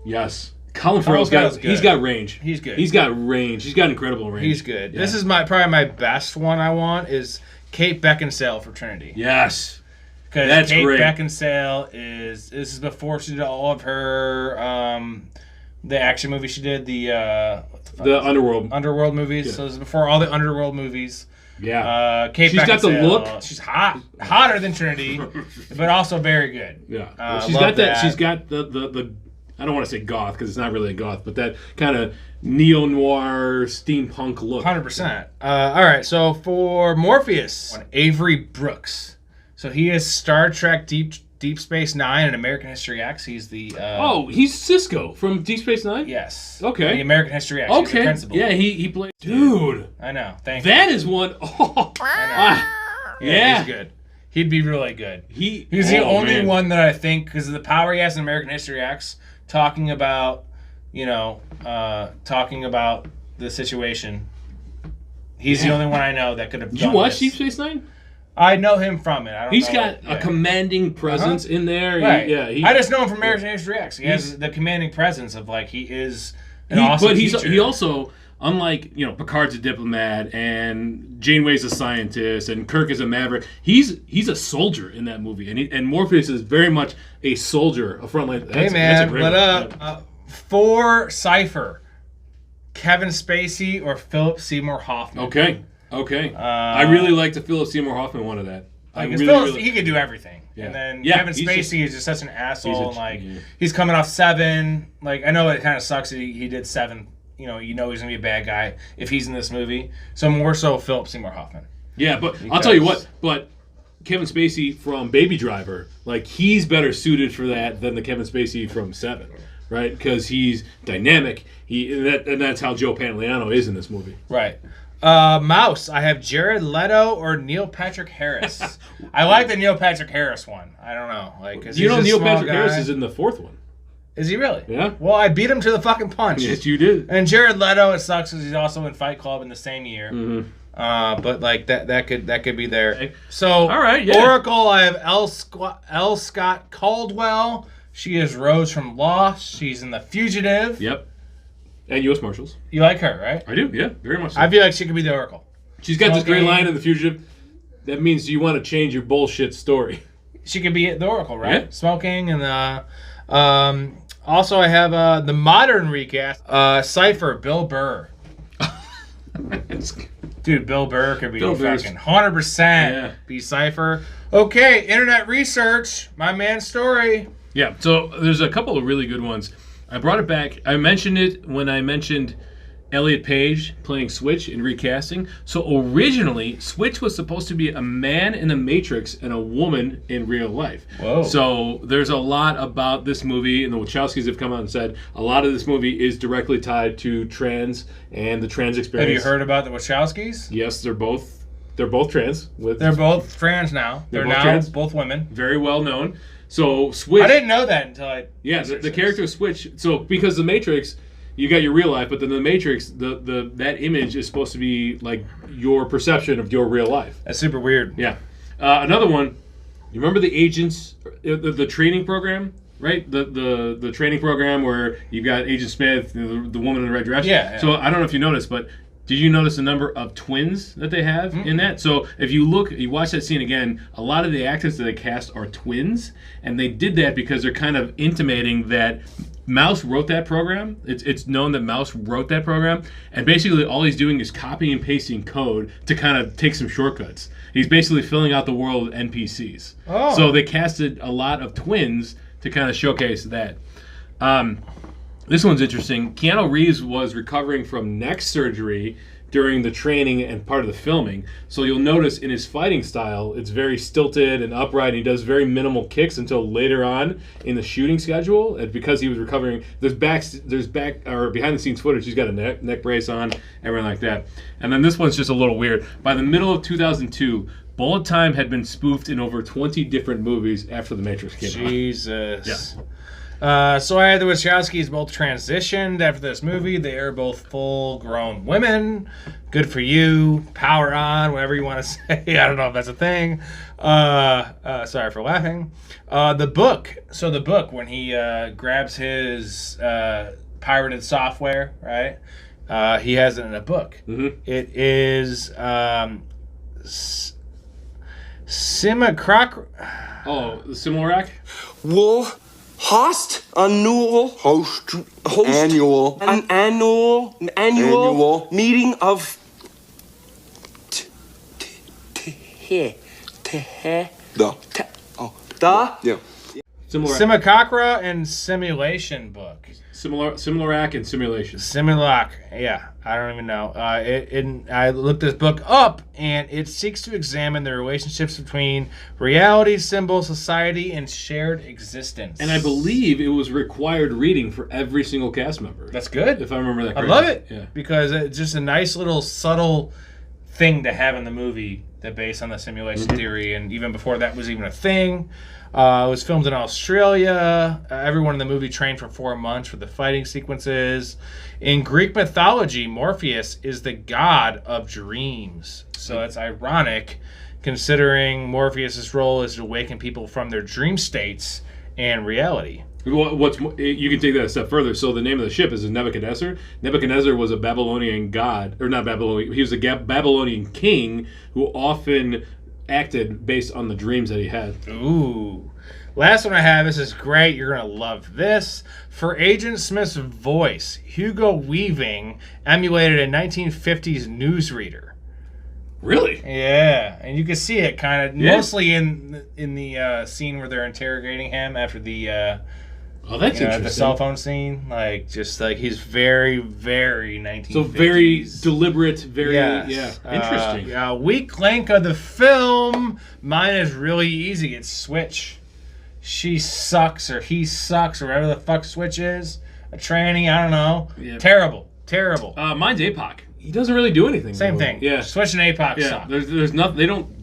Yes. Colin Farrell's got range. He's good. He's got range. He's got incredible range. He's good. Yeah. This is probably my best one I want is Kate Beckinsale for Trinity. Yes. Because Kate great. Beckinsale this is before she did all of her the action movie she did, the Underworld movies. Yeah. So this is before all the Underworld movies. Yeah. Kate She's got the Beckinsale, look. She's hotter than Trinity, but also very good. Yeah. She's got that. She's got the I don't want to say goth because it's not really a goth, but that kind of neo-noir steampunk look. 100%. All right, so for Morpheus, Avery Brooks. So he is Star Trek Deep Space Nine and American History X. He's the... he's Cisco from Deep Space Nine? Yes. Okay. The American History X. He's the principal. Yeah, he played... Dude. I know. Thank you. That is one... Oh. Yeah, he's good. He'd be really good. He's the only one that I think, because of the power he has in American History X, talking about the situation. He's the only one I know that could have done Did you watch this. Deep Space Nine? I know him from it. I don't He's know got a commanding presence in there. Right. I just know him from American History X. He has the commanding presence of he is an awesome teacher. He also, unlike Picard's a diplomat and Janeway's a scientist and Kirk is a maverick, he's a soldier in that movie, and Morpheus is very much a soldier, a frontline. Hey man, what up? For Cypher, Kevin Spacey or Philip Seymour Hoffman? Okay. I really like the Philip Seymour Hoffman one of that. He could do everything. Yeah. And then Yeah, Kevin Spacey is just such an asshole. He's he's coming off Seven. I know it kind of sucks that he did Seven. He's going to be a bad guy if he's in this movie. So more so Philip Seymour Hoffman. Yeah, but I'll tell you what. But Kevin Spacey from Baby Driver, he's better suited for that than the Kevin Spacey from Seven, right? Because he's dynamic. And that's how Joe Pantoliano is in this movie. Right. Mouse. I have Jared Leto or Neil Patrick Harris. I like the Neil Patrick Harris one. I don't know. Neil Patrick Harris is in the fourth one. Is he really? Yeah. Well, I beat him to the fucking punch. Yes, you did. And Jared Leto, it sucks because he's also in Fight Club in the same year. Mm-hmm. But that could be there. Okay. So all right, yeah. Oracle, I have L. Scott Caldwell. She is Rose from Lost. She's in The Fugitive. Yep. And U.S. Marshals. You like her, right? I do, yeah, very much so. I feel like she could be the Oracle. She's got this great line in The Fugitive. That means you want to change your bullshit story. She could be the Oracle, right? Yeah. Smoking and also I have the modern recast. Cypher, Bill Burr. Dude, Bill Burr could be fucking 100% be Cypher. Okay, internet research. My man's story. Yeah, so there's a couple of really good ones. I brought it back. I mentioned it when I mentioned Elliot Page playing Switch in Recasting. So originally, Switch was supposed to be a man in the Matrix and a woman in real life. Whoa. So there's a lot about this movie, and the Wachowskis have come out and said a lot of this movie is directly tied to trans and the trans experience. Have you heard about the Wachowskis? Yes, they're both trans. They're both trans now. They're both now trans. both women. Very well known. So Switch. I didn't know that until I. Yeah, the character Switch. So because the Matrix, you got your real life, but then the Matrix, that image is supposed to be like your perception of your real life. That's super weird. Yeah. Another one. You remember the agents, the training program, right? The training program where you got Agent Smith, the woman in the red dress. Yeah. So I don't know if you noticed, but did you notice the number of twins that they have in that? So if you watch that scene again, a lot of the actors that they cast are twins, and they did that because they're kind of intimating that Mouse wrote that program. It's known that Mouse wrote that program, and basically all he's doing is copying and pasting code to kind of take some shortcuts. He's basically filling out the world with NPCs. Oh. So they casted a lot of twins to kind of showcase that. This one's interesting. Keanu Reeves was recovering from neck surgery during the training and part of the filming. So you'll notice in his fighting style, it's very stilted and upright. And he does very minimal kicks until later on in the shooting schedule. And because he was recovering, there's back or behind the scenes footage. He's got a neck brace on, everything like that. And then this one's just a little weird. By the middle of 2002, bullet time had been spoofed in over 20 different movies after The Matrix came out. Jesus. Yeah. So I had the Wachowskis both transitioned after this movie. They are both full-grown women. Good for you. Power on, whatever you want to say. I don't know if that's a thing. Sorry for laughing. The book. So the book, when he grabs his pirated software, right? He has it in a book. Mm-hmm. It is Simacroc. Oh, the Similac? Wool Host annual annual an annual meeting of Simulacra and Simulation book. Simulac and Simulation. Simulac, yeah. I don't even know. I looked this book up, and it seeks to examine the relationships between reality, symbol, society, and shared existence. And I believe it was required reading for every single cast member. That's good. If I remember that correctly. I love it. Yeah. Because it's just a nice little subtle thing to have in the movie that based on the simulation theory, and even before that was even a thing. It was filmed in Australia. Everyone in the movie trained for 4 months for the fighting sequences. In Greek mythology, Morpheus is the god of dreams. So it's ironic, considering Morpheus' role is to awaken people from their dream states and reality. You can take that a step further. So the name of the ship is Nebuchadnezzar. Nebuchadnezzar was a Babylonian god, or not Babylonian. He was a Babylonian king who often acted based on the dreams that he had. Ooh. Last one I have, this is great. You're going to love this. For Agent Smith's voice, Hugo Weaving emulated a 1950s newsreader. Really? Yeah. And you can see it kind of mostly in the scene where they're interrogating him after the that's interesting. The cell phone scene. Like, just like he's very, very 1950s. So very deliberate, very, interesting. Weak link of the film. Mine is really easy. It's Switch. She sucks, or he sucks, or whatever the fuck Switch is. A tranny, I don't know. Yep. Terrible. Mine's APOC. He doesn't really do anything. Same thing. Yeah. Switch and APOC suck. There's nothing. They don't.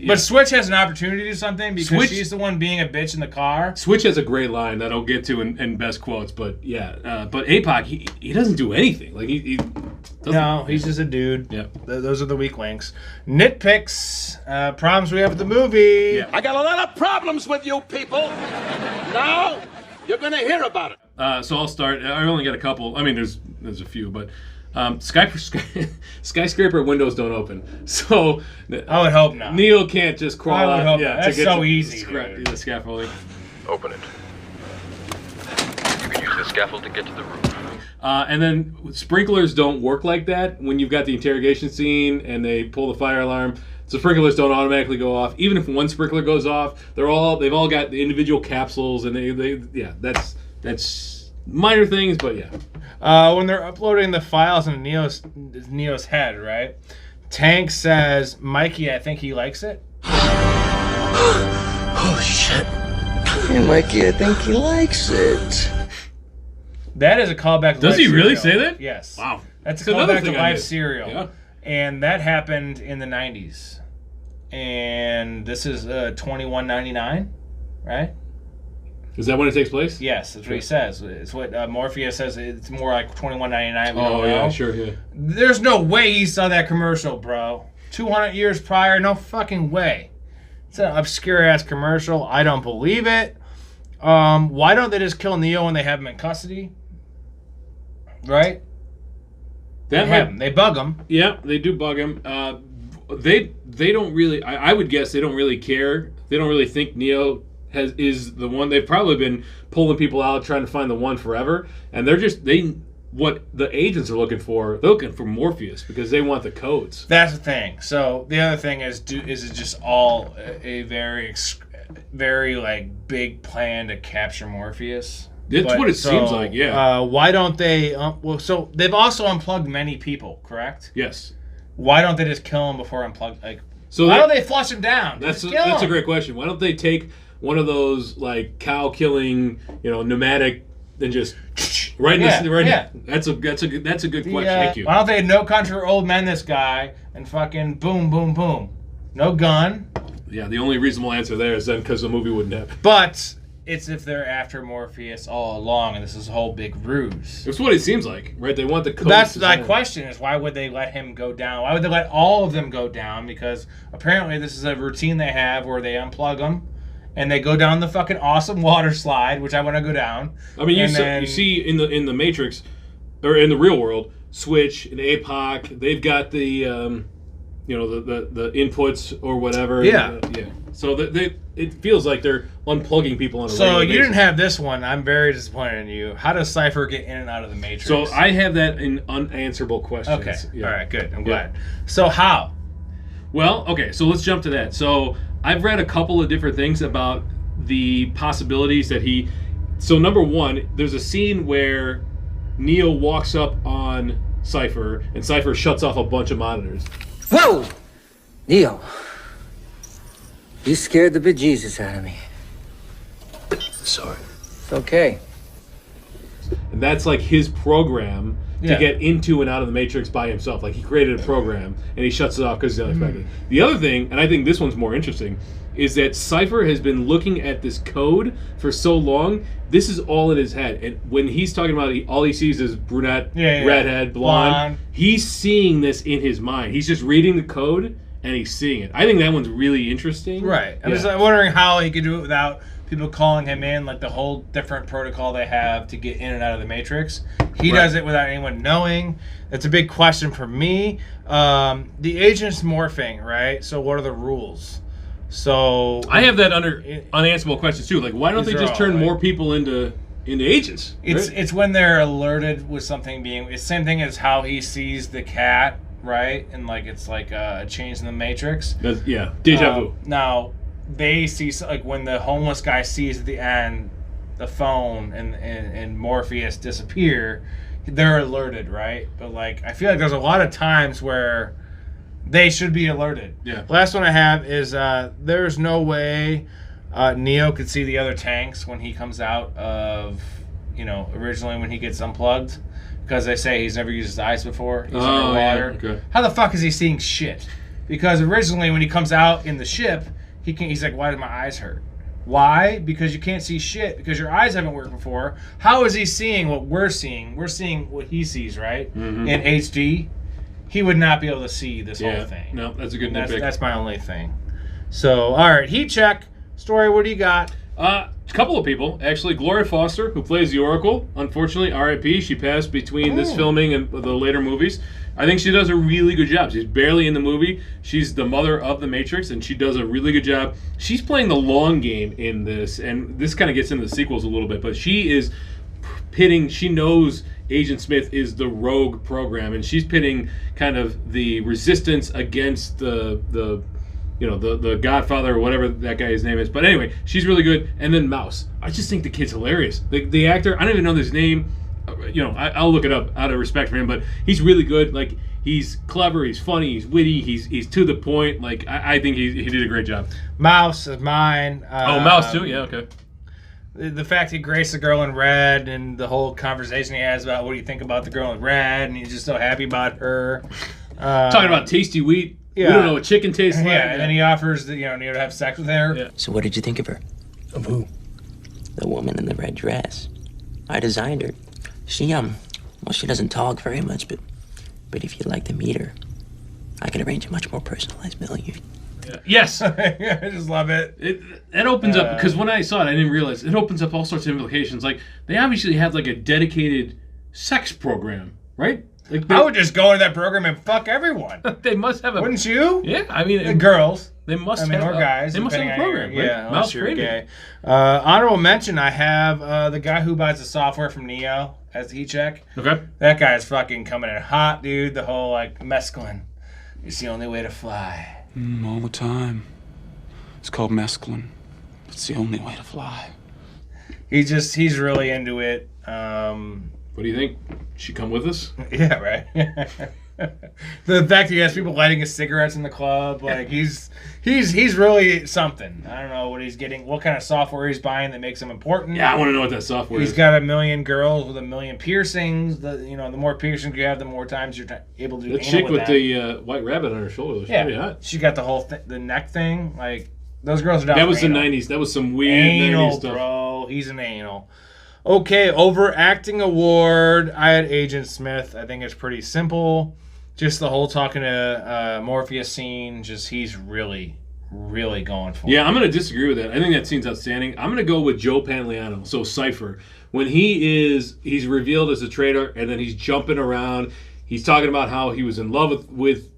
But Switch has an opportunity to do something because she's the one being a bitch in the car. Switch has a great line that I'll get to in best quotes, but but APOC, he doesn't do anything. Like he doesn't. No, he's just a dude. Yeah. Those are the weak links. Nitpicks, problems we have with the movie. Yeah. I got a lot of problems with you people. Now you're gonna hear about it. So I'll start. I only got a couple. I mean, there's a few, but skyscraper windows don't open. So I would hope not. Neo can't just crawl out. Hope not. That's so easy. The scaffolding. Open it. You can use the scaffold to get to the roof. And then sprinklers don't work like that when you've got the interrogation scene and they pull the fire alarm. So sprinklers don't automatically go off. Even if one sprinkler goes off, they've all got the individual capsules, and that's minor things, but yeah. When they're uploading the files in Neo's head, right? Tank says, "Mikey, I think he likes it." Oh shit! Hey, Mikey, I think he likes it. That is a callback to Does Life he really Serial. say that? Yes. Wow. That's a That's another callback to thing I Life missed. Serial. Yeah. And that happened in the 90s. And this is $21.99, right? Is that when it takes place? Yes, that's what he says. It's what Morpheus says. It's more like $21.99. Oh, yeah, sure, yeah. There's no way he saw that commercial, bro. 200 years prior, no fucking way. It's an obscure-ass commercial. I don't believe it. Why don't they just kill Neo when they have him in custody? Right? They bug him. Yeah, they do bug him. They don't really. I would guess they don't really care. They don't really think Neo is the one. They've probably been pulling people out trying to find the one forever, and what the agents are looking for. They're looking for Morpheus because they want the codes. That's the thing. So the other thing is it just all a very like big plan to capture Morpheus? That's what it seems like, yeah. Why don't they... so they've also unplugged many people, correct? Yes. Why don't they just kill him before unplug? Why don't they flush him down? That's a great question. Why don't they take one of those like cow killing, pneumatic, and just right in yeah. That's a good question. Thank you. Why don't they No Country for Old Men this guy and fucking boom, boom, boom. No gun. Yeah, the only reasonable answer there is then because the movie wouldn't happen. But it's if they're after Morpheus all along, and this is a whole big ruse. That's what it seems like, right? They want the codes. That's my question: is why would they let him go down? Why would they let all of them go down? Because apparently this is a routine they have where they unplug them and they go down the fucking awesome water slide, which I want to go down. I mean, you see in the Matrix, or in the real world, Switch and APOC, they've got the the inputs or whatever. Yeah. Yeah. So it feels like they're unplugging people on a So regular you basis. didn't have this one. I'm very disappointed in you. How does Cypher get in and out of the Matrix? So I have that in unanswerable questions. Okay. Yeah. All right. Good. I'm glad. So how? Well, okay. So let's jump to that. So I've read a couple of different things about the possibilities that he. So number one, there's a scene where Neo walks up on Cypher and Cypher shuts off a bunch of monitors. Whoa! Neo. You scared the bejesus out of me. Sorry. It's okay. And that's like his program to get into and out of the Matrix by himself. Like he created a program and he shuts it off because it's unexpected. The other thing, and I think this one's more interesting, is that Cypher has been looking at this code for so long. This is all in his head. And when he's talking about it, all he sees is brunette, redhead, blonde. He's seeing this in his mind. He's just reading the code and he's seeing it. I think that one's really interesting. Right. I'm just wondering how he could do it without people calling him in, like the whole different protocol they have to get in and out of the Matrix. He does it without anyone knowing. That's a big question for me. The agent's morphing, right? So what are the rules? So I have that under unanswerable questions too. Like, why don't they just turn more people into agents? It's when they're alerted with something being. It's the same thing as how he sees the cat, right? And like it's like a change in the Matrix. Deja vu. Now they see like when the homeless guy sees at the end the phone and Morpheus disappear, they're alerted, right? But like I feel like there's a lot of times where they should be alerted. Yeah. The last one I have is there's no way Neo could see the other tanks when he comes out of, originally when he gets unplugged. Because they say he's never used his eyes before. He's underwater. Yeah, okay. How the fuck is he seeing shit? Because originally when he comes out in the ship, he's like, why do my eyes hurt? Why? Because you can't see shit. Because your eyes haven't worked before. How is he seeing what we're seeing? We're seeing what he sees, right? Mm-hmm. In HD. He would not be able to see this whole thing. No, that's a good nitpick. That's my only thing. So, all right, heat check. Story, what do you got? A couple of people. Actually, Gloria Foster, who plays the Oracle, unfortunately, R.I.P., she passed between this filming and the later movies. I think she does a really good job. She's barely in the movie. She's the mother of the Matrix, and she does a really good job. She's playing the long game in this, and this kind of gets into the sequels a little bit, but she is pitting, she knows Agent Smith is the rogue program, and she's pitting kind of the resistance against the Godfather or whatever that guy's name is. But anyway, she's really good. And then Mouse. I just think the kid's hilarious. The actor, I don't even know his name. I'll look it up out of respect for him, but he's really good. Like, he's clever, he's funny, he's witty, he's to the point. Like, I think he did a great job. Mouse is mine. Mouse too? Yeah, okay. The fact he graced the girl in red and the whole conversation he has about what do you think about the girl in red, and he's just so happy about her. Talking about tasty wheat. Yeah. We don't know what chicken tastes like. Yeah, and then he offers Neo to have sex with her. Yeah. So what did you think of her? Of who? The woman in the red dress. I designed her. She she doesn't talk very much, but if you'd like to meet her, I can arrange a much more personalized meal. Yes. I just love it. It opens up, because when I saw it, I didn't realize it opens up all sorts of implications. Like, they obviously have like a dedicated sex program, right? Like, I would just go into that program and fuck everyone. They must have a. Wouldn't you? Yeah, I mean, the girls. They must. Or guys. They must have a program. Right? Yeah, Mouse you're training. gay. Honorable mention. I have the guy who buys the software from Neo as the heat check. Okay. That guy's fucking coming in hot, dude. The whole like mescaline. It's the only way to fly. All the time. It's called mescaline. It's the only way to fly. He's really into it. What do you think? She come with us? Yeah, right. The fact he has people lighting his cigarettes in the club, like he's really something. I don't know what he's getting, what kind of software he's buying that makes him important. Yeah, I want to know what that software is. He's got 1 million girls with 1 million piercings. The more piercings you have, the more times you're able to do. The chick with the white rabbit on her shoulder was pretty hot. She got the whole the neck thing. Like, those girls are down. That was the 90s. That was some weird anal 90s stuff. Bro. He's an anal. Okay, overacting award. I had Agent Smith. I think it's pretty simple. Just the whole talking to Morpheus scene. Just he's really, really going for it. Yeah, I'm going to disagree with that. I think that scene's outstanding. I'm going to go with Joe Pantoliano. So Cypher, when he's revealed as a traitor, and then he's jumping around. He's talking about how he was in love with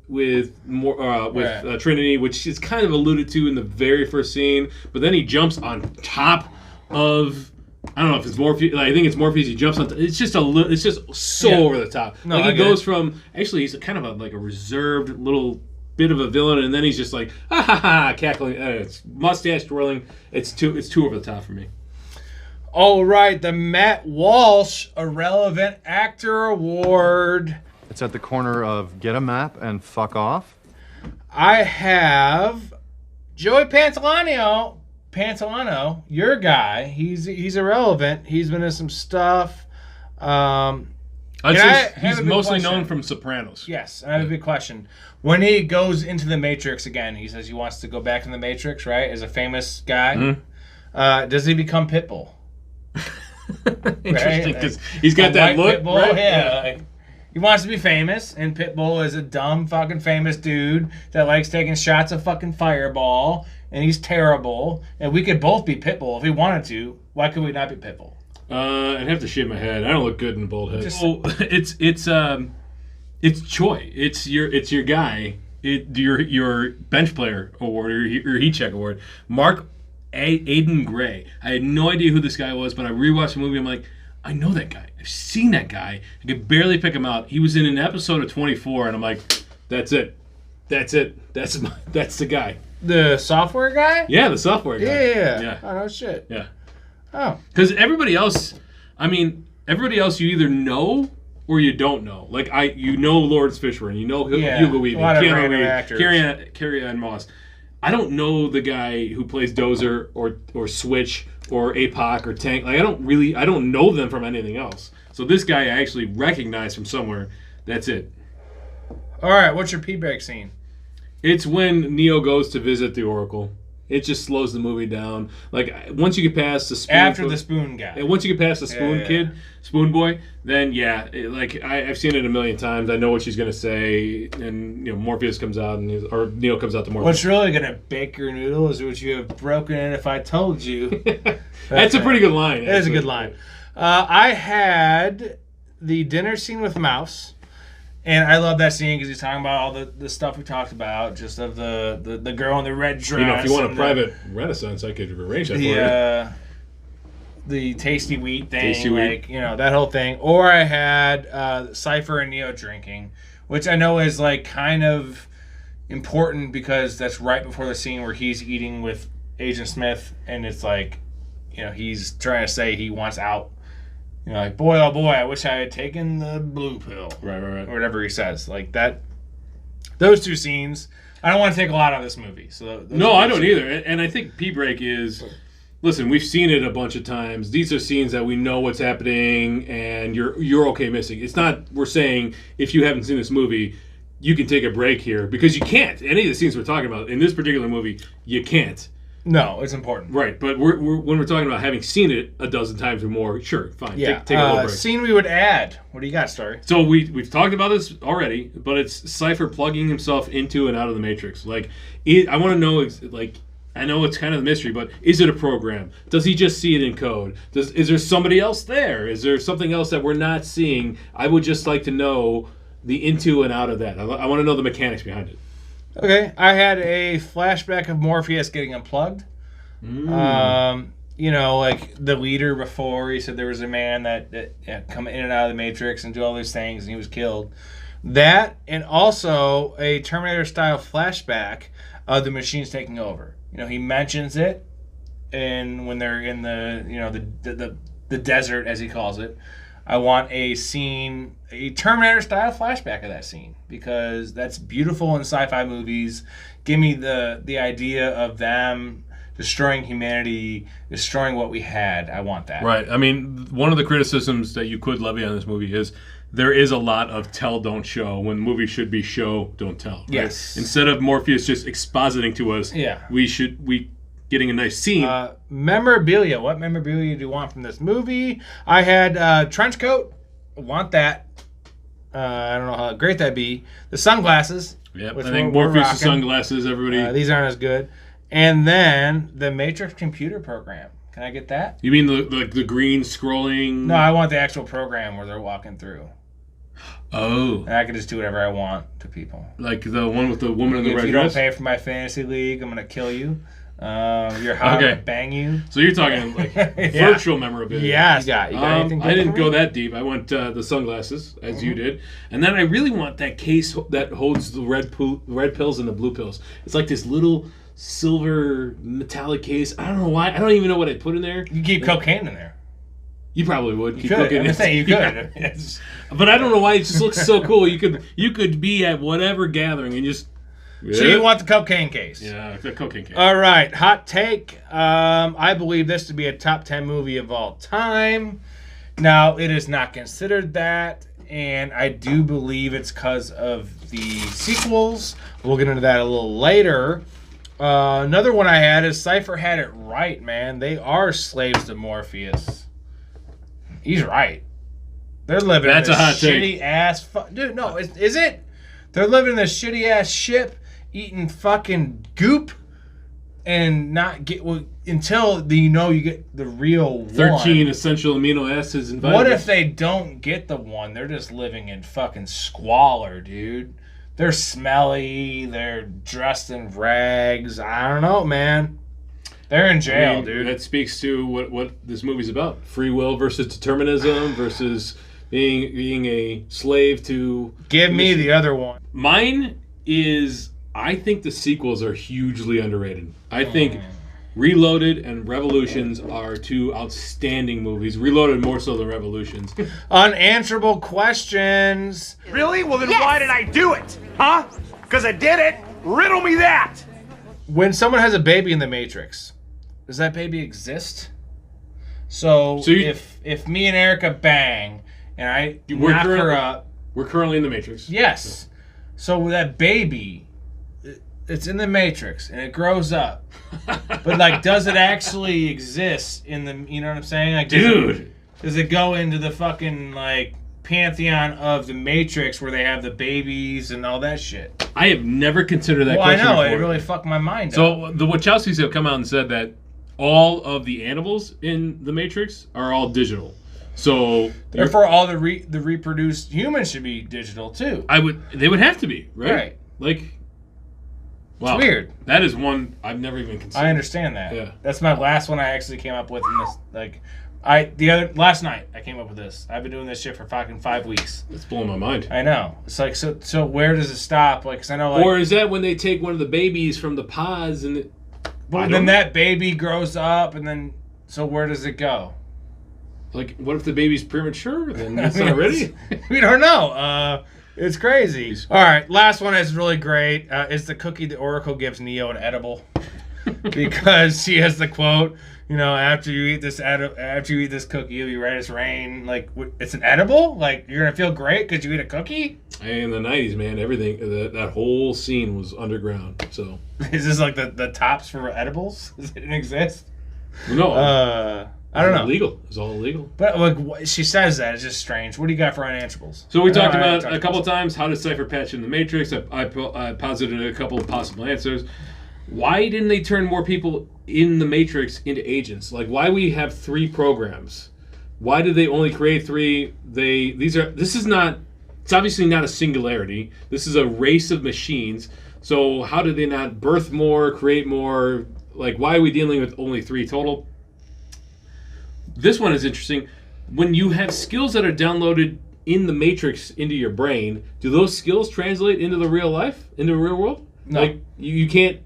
Trinity, which is kind of alluded to in the very first scene. But then he jumps on top of, I don't know if it's Morpheus. I think it's Morpheus. He jumps on. It's just it's just so over the top. No, like he goes from actually he's kind of like a reserved little bit of a villain, and then he's just like ha ha ha cackling. It's mustache twirling. It's too over the top for me. All right, the Matt Walsh Irrelevant Actor Award. It's at the corner of Get a Map and Fuck Off. I have Joey Pantoliano, your guy. He's irrelevant. He's been in some stuff. I'd say he's mostly known from Sopranos. Yes, and I have a big question. When he goes into the Matrix again, he says he wants to go back in the Matrix, right? As a famous guy. Mm-hmm. Does he become Pitbull? Interesting, because he's got that look. Pitbull, right? Yeah. Like, he wants to be famous, and Pitbull is a dumb fucking famous dude that likes taking shots of fucking Fireball, and he's terrible. And we could both be Pitbull if we wanted to. Why could we not be Pitbull? I'd have to shave my head. I don't look good in a bald head. It's Choi. It's your guy. Your bench player award or heat check award. Mark Aiden Gray. I had no idea who this guy was, but I rewatched the movie. I'm like, I know that guy. I've seen that guy. I could barely pick him out. He was in an episode of 24, and I'm like, that's it. That's the guy. The software guy? Yeah, the software guy. Yeah. Oh, no shit. Yeah. Oh. Because everybody else you either know or you don't know. Like, you know Lawrence Fishburne, you know Hugo Weaving, Carrie-Anne Moss. I don't know the guy who plays Dozer or Switch or APOC or Tank. Like, I don't know them from anything else. So this guy I actually recognize from somewhere. That's it. All right, what's your pee-break scene? It's when Neo goes to visit the Oracle. It just slows the movie down. Like, once you get past the spoon... After the spoon guy. And once you get past the spoon kid, spoon boy, then I've seen it a million times. I know what she's going to say. And, Morpheus comes out, or Neo comes out to Morpheus. What's really going to bake your noodle is what you have broken in if I told you. That's a pretty good line. That is a good line. I had the dinner scene with Mouse. And I love that scene because he's talking about all the stuff we talked about, just of the girl in the red dress. If you want a private Renaissance, I could arrange that for you. The tasty wheat thing, that whole thing. Or I had Cypher and Neo drinking, which I know is like kind of important because that's right before the scene where he's eating with Agent Smith, and it's like, he's trying to say he wants out. Like, boy, oh boy, I wish I had taken the blue pill. Right. Or whatever he says. Like that. Those two scenes, I don't want to take a lot out of this movie. No, I don't either. And I think P-Break is, listen, we've seen it a bunch of times. These are scenes that we know what's happening and you're okay missing. It's not, we're saying, if you haven't seen this movie, you can take a break here. Because you can't. Any of the scenes we're talking about, in this particular movie, you can't. No, it's important. Right, but when we're talking about having seen it a dozen times or more, sure, fine. Yeah. Take a little break. Scene we would add. What do you got, Story? So we've talked about this already, but it's Cypher plugging himself into and out of the Matrix. Like, I want to know, I know it's kind of the mystery, but is it a program? Does he just see it in code? Is there somebody else there? Is there something else that we're not seeing? I would just like to know the into and out of that. I want to know the mechanics behind it. Okay, I had a flashback of Morpheus getting unplugged. Like the leader before, he said there was a man that come in and out of the Matrix and do all these things, and he was killed. That, and also a Terminator-style flashback of the machines taking over. He mentions it, and when they're in the desert, as he calls it. I want a scene, a Terminator-style flashback of that scene, because that's beautiful in sci-fi movies. Give me the idea of them destroying humanity, destroying what we had. I want that. Right. I mean, one of the criticisms that you could levy on this movie is there is a lot of tell, don't show, when movies should be show, don't tell. Right? Yes. Instead of Morpheus just expositing to us, we getting a nice scene. Memorabilia. What memorabilia do you want from this movie? I had trench coat. Want that. I don't know how great that'd be. The sunglasses. Yep. I think Morpheus' sunglasses, everybody. These aren't as good. And then the Matrix computer program. Can I get that? You mean the green scrolling? No, I want the actual program where they're walking through. Oh. And I can just do whatever I want to people. Like the one with the woman in the red dress? If you don't pay for my fantasy league, I'm going to kill you. You're hot, I'm going to bang you. So you're talking like virtual memorabilia. Yes. You got anything I didn't go that deep. I went the sunglasses, as you did. And then I really want that case that holds the red pills and the blue pills. It's like this little silver metallic case. I don't know why. I don't even know what I put in there. You keep cocaine in there. You probably would. You could. I'm saying you could. Yeah. But I don't know why it just looks so cool. You could be at whatever gathering and just. So you want the cocaine case? Yeah, the cocaine case. All right, hot take. I believe this to be a top 10 movie of all time. Now, it is not considered that, and I do believe it's because of the sequels. We'll get into that a little later. Another one I had is Cypher had it right, man. They are slaves to Morpheus. He's right. They're living in this shitty ass... Dude, no, is it? They're living in this shitty ass ship, eating fucking goop, and not get... until you get the real 13 essential amino acids and vitamins. What if they don't get the one? They're just living in fucking squalor, dude. They're smelly. They're dressed in rags. I don't know, man. They're in jail, dude. That speaks to what this movie's about. Free will versus determinism versus being a slave to... Give me the other one. Mine is... I think the sequels are hugely underrated. I think Reloaded and Revolutions are two outstanding movies. Reloaded more so than Revolutions. Unanswerable questions. Really? Well, then why did I do it? Huh? Because I did it? Riddle me that! When someone has a baby in the Matrix, does that baby exist? So if me and Erica bang and I knock her up... We're currently in the Matrix. Yes. So that baby... It's in the Matrix and it grows up, but like, does it actually exist in the? You know what I'm saying? Like, does it go into the fucking like pantheon of the Matrix where they have the babies and all that shit? I have never considered that. Well, question I know before. it really fucked my mind. So the Wachowskis have come out and said that all of the animals in the Matrix are all digital. So therefore, all the reproduced humans should be digital too. They would have to be, right? Right. Like. Wow. It's weird. That is one I've never even considered. I understand that. Yeah. That's my last one I actually came up with in this. Like, last night I came up with this. I've been doing this shit for fucking 5 weeks. It's blowing my mind. I know. It's like, so where does it stop? Like, 'cause I know, like, or is that when they take one of the babies from the pods and then that baby grows up and then so where does it go? Like, what if the baby's premature? Then it's not ready. We don't know. It's crazy. All right, last one is really great. It's the cookie that Oracle gives Neo an edible because she has the quote. You know, after you eat this cookie, you'll be right as rain. Like, it's an edible. Like, you're gonna feel great because you eat a cookie. Hey, in the '90s, man, everything that whole scene was underground. So is this like the tops for edibles? Does it exist? No. I don't know. Illegal. It's all illegal. But like she says that, it's just strange. What do you got for unanswerables? So we talked about a couple times how to Cypher patch in the Matrix. I posited a couple of possible answers. Why didn't they turn more people in the Matrix into agents? Like, why we have 3 programs? Why did they only create 3? It's obviously not a singularity. This is a race of machines. So how did they not birth more, create more? Like, why are we dealing with only 3 total? This one is interesting. When you have skills that are downloaded in the Matrix into your brain, do those skills translate into the real life, into the real world? No. Like, you can't,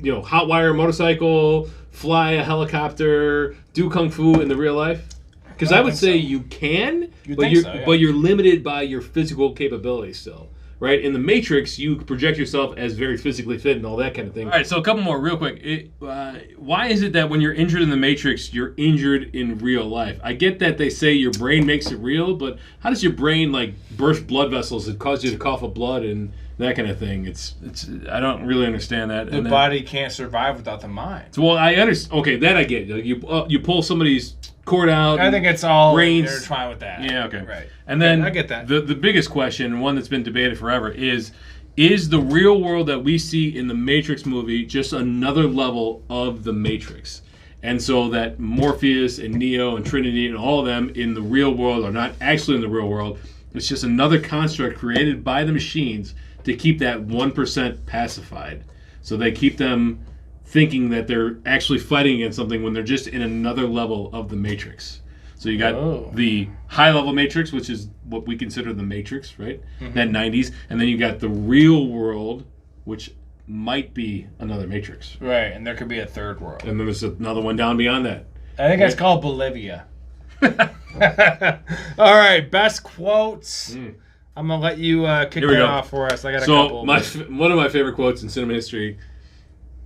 hotwire a motorcycle, fly a helicopter, do kung fu in the real life? Because I would say you can, but you're limited by your physical capabilities still. Right? In the Matrix, you project yourself as very physically fit and all that kind of thing. All right, so a couple more real quick. Why is it that when you're injured in the Matrix, you're injured in real life? I get that they say your brain makes it real, but how does your brain, like, burst blood vessels and cause you to cough up blood and that kind of thing? It's I don't really understand that. The body can't survive without the mind. Well, I understand. Okay, that I get. You pull somebody's cord out. I think it's all brains. intertwined with that. Yeah, okay. Right. And then I get that. The biggest question, one that's been debated forever, is the real world that we see in the Matrix movie just another level of the Matrix? And so that Morpheus and Neo and Trinity and all of them in the real world are not actually in the real world. It's just another construct created by the machines to keep that 1% pacified. So they keep them thinking that they're actually fighting against something when they're just in another level of the Matrix. So you got the high-level Matrix, which is what we consider the Matrix, right? Mhm. That 90s. And then you got the real world, which might be another Matrix. Right, and there could be a third world. And then there's another one down beyond that. I think that's called Bolivia. All right, best quotes. I'm going to let you kick Here we that go. off for us. I got a So couple. one of my favorite quotes in cinema history,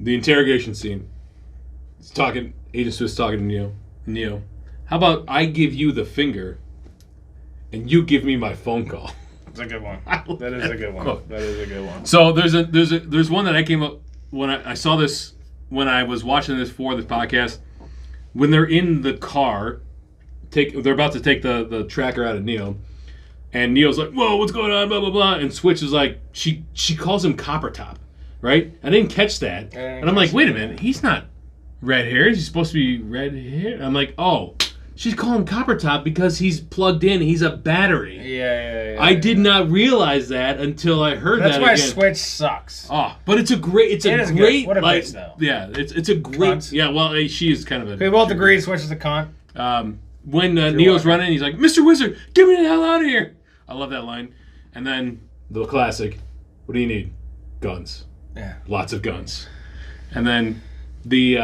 the interrogation scene. It's talking, Agent Smith's talking to Neo. Neo, how about I give you the finger and you give me my phone call? That's a good one. That is a good one. That is a good one. So there's one that I came up when I saw this when I was watching this for this podcast. When they're in the car, they're about to take the tracker out of Neo, and Neo's like, "Whoa, what's going on?" Blah blah blah. And Switch is like, she calls him Copper Top, right? I didn't catch that, and I'm like, wait a minute, he's not red hair. He's supposed to be red hair. I'm like, oh, she's calling him Copper Top because he's plugged in. He's a battery. Yeah. I did not realize that until I heard That's that why again. Switch sucks. Oh, but it's a great, It is good. great, What a like, bitch, though. yeah, it's a great, Cunt. yeah. Well, she is kind of a. We both agree Switch is a cunt. When Neo's running, he's like, "Mr. Wizard, get me the hell out of here!" I love that line. And then the classic, "What do you need? Guns. Yeah, lots of guns." And then the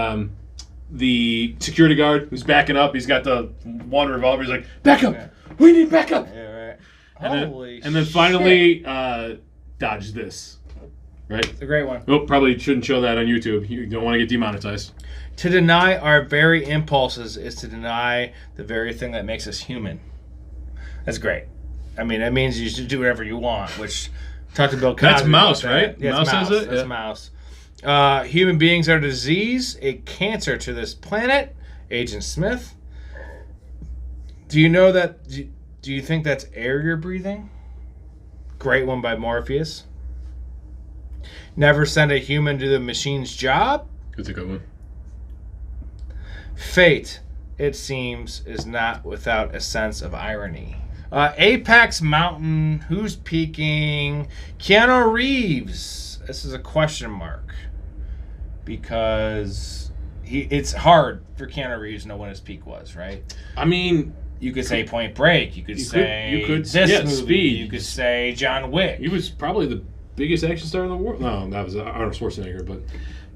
security guard who's backing up, he's got the one revolver. He's like, "Back up! We need backup!" Yeah, right. And then finally, dodge this. Right? It's a great one. Oh, probably shouldn't show that on YouTube. You don't want to get demonetized. To deny our very impulses is to deny the very thing that makes us human. That's great. I mean, that means you should do whatever you want, which talked to Bill Cosby. That's Mouse, about that. right? Yeah, Mouse Mouse says it? That's Yeah. Mouse. Human beings are a disease, a cancer to this planet. Agent Smith. Do you know that? Do you think that's air you're breathing? Great one by Morpheus. Never send a human to the machine's job. That's a good one. Fate, it seems, is not without a sense of irony. Apex Mountain, who's peaking? Keanu Reeves. This is a question mark. Because it's hard for Keanu Reeves to know when his peak was, right? I mean, you could say Point Break. You could say this movie. Speed. You could say John Wick. He was probably the biggest action star in the world. No, that was Arnold Schwarzenegger.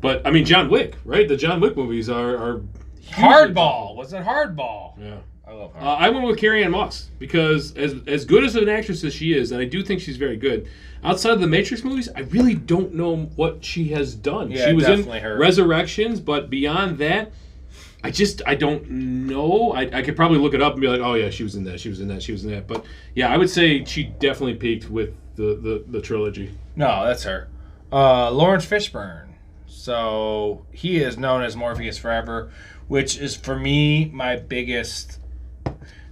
But I mean, John Wick, right? The John Wick movies are Hardball. Was it Hardball? Yeah. I love Hardball. I went with Carrie Ann Moss because as good as an actress as she is, and I do think she's very good, outside of the Matrix movies, I really don't know what she has done. Yeah, she was in definitely her. Resurrections, but beyond that, I don't know. I could probably look it up and be like, oh yeah, she was in that, she was in that, she was in that. But yeah, I would say she definitely peaked with the trilogy. No, that's her. Lawrence Fishburne. So he is known as Morpheus forever, which is for me my biggest.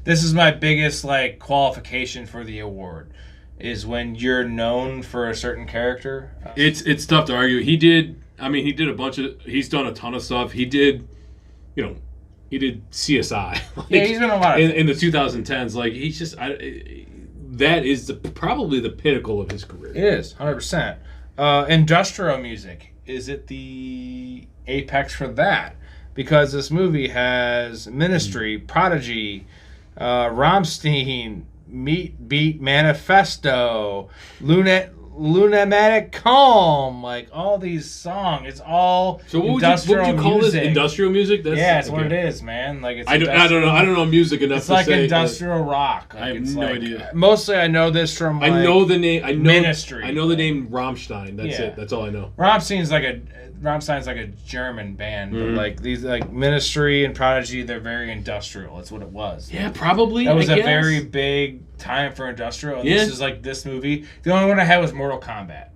This is my biggest like qualification for the award, is when you're known for a certain character. It's tough to argue. He did a bunch of. He's done a ton of stuff. He did, he did CSI. Yeah, he's been a lot of in the 2010s. Like he's just. That is probably the pinnacle of his career. It is 100%. Industrial music, is it the apex for that? Because this movie has Ministry, Prodigy, Rammstein, Meat Beat Manifesto, Lunatic Calm, like all these songs. It's all So what would industrial you call music. this? Industrial music? That's what it is, man. Like it's I don't know music enough it's to like say. industrial rock. Like I have it's no like, idea. Mostly, I know this from. Like, I know the name. I know Ministry. I know the name Rammstein. That's Yeah. it. That's all I know. Rammstein's like a German band, but like these like Ministry and Prodigy, they're very industrial. That's what it was. Yeah, probably. That was I a guess. very big time for industrial. And Yeah. this is like this movie. The only one I had was Mortal Kombat,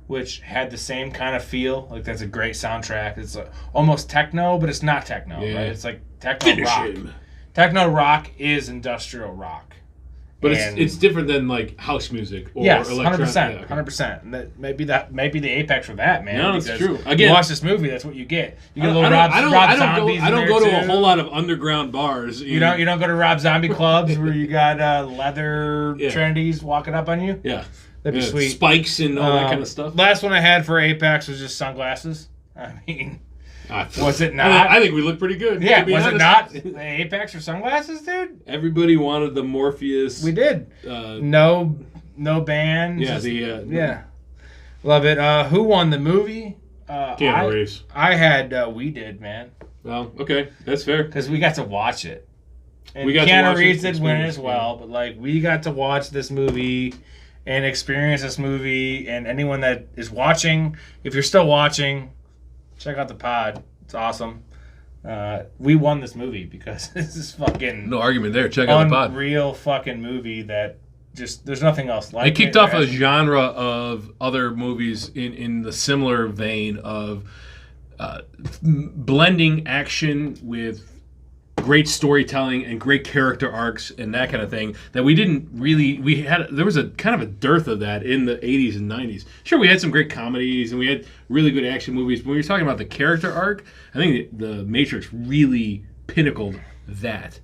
which had the same kind of feel. Like that's a great soundtrack. It's almost techno, but it's not techno, Yeah. right? It's like techno Finish rock. him. Techno rock is industrial rock. But it's different than like house music or yes, electronic. 100%, 100%. Maybe the apex for that, man. No, it's true. Again, you watch this movie, that's what you get. You get a little Rob Zombies. I don't go to a whole lot of underground bars. You don't go to Rob Zombie clubs where you got leather trendies walking up on you. Yeah, that'd be sweet. Spikes and all that kind of stuff. Last one I had for Apex was just sunglasses. I mean. Was it not? I think we look pretty good. Yeah, was it not Apex or sunglasses, dude? Everybody wanted the Morpheus. We did. No band. Yeah, love it. Who won the movie? Keanu Reeves. I had. We did, man. Well, okay, that's fair. Because we got to watch it. And we got Keanu to watch Reeves did win as well, but like we got to watch this movie and experience this movie. And anyone that is watching, if you're still watching, check out the pod. It's awesome. We won this movie because this is fucking no argument there. Check out the pod. Unreal fucking movie that just there's nothing else like it. It kicked off a genre of other movies in the similar vein of blending action with great storytelling and great character arcs and that kind of thing that there was a kind of a dearth of that in the 80s and 90s. Sure, we had some great comedies and we had really good action movies, but when you're talking about the character arc, I think the Matrix really pinnacled that.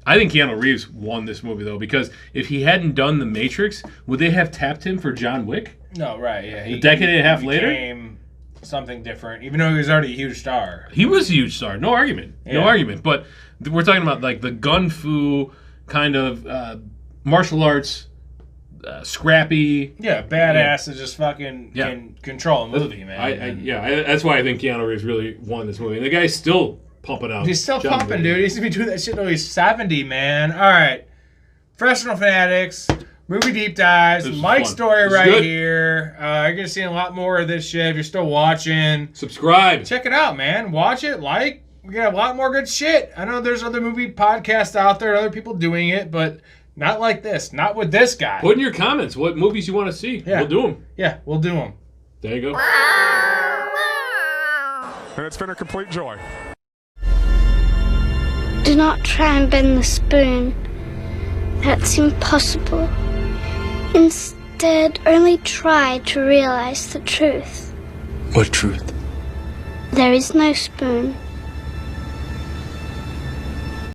I think Keanu Reeves won this movie though, because if he hadn't done the Matrix, would they have tapped him for John Wick? No, right, yeah. A decade and a half later? Became something different, even though he was already a huge star. He was a huge star, no argument. No argument, but we're talking about like the gun fu kind of martial arts, scrappy. Yeah, badass that just fucking can control a movie, man. That's why I think Keanu Reeves really won this movie. And the guy's still pumping out. He's still pumping, dude. He's gonna be doing that shit till he's 70, man. All right, Professional Fanatics, movie deep dives, Mike's story right here. You're gonna see a lot more of this shit if you're still watching. Subscribe. Check it out, man. Watch it, like. We got a lot more good shit. I know there's other movie podcasts out there, other people doing it, but not like this. Not with this guy. Put in your comments what movies you want to see. Yeah. We'll do them. Yeah, we'll do them. There you go. And it's been a complete joy. Do not try and bend the spoon. That's impossible. Instead, only try to realize the truth. What truth? There is no spoon.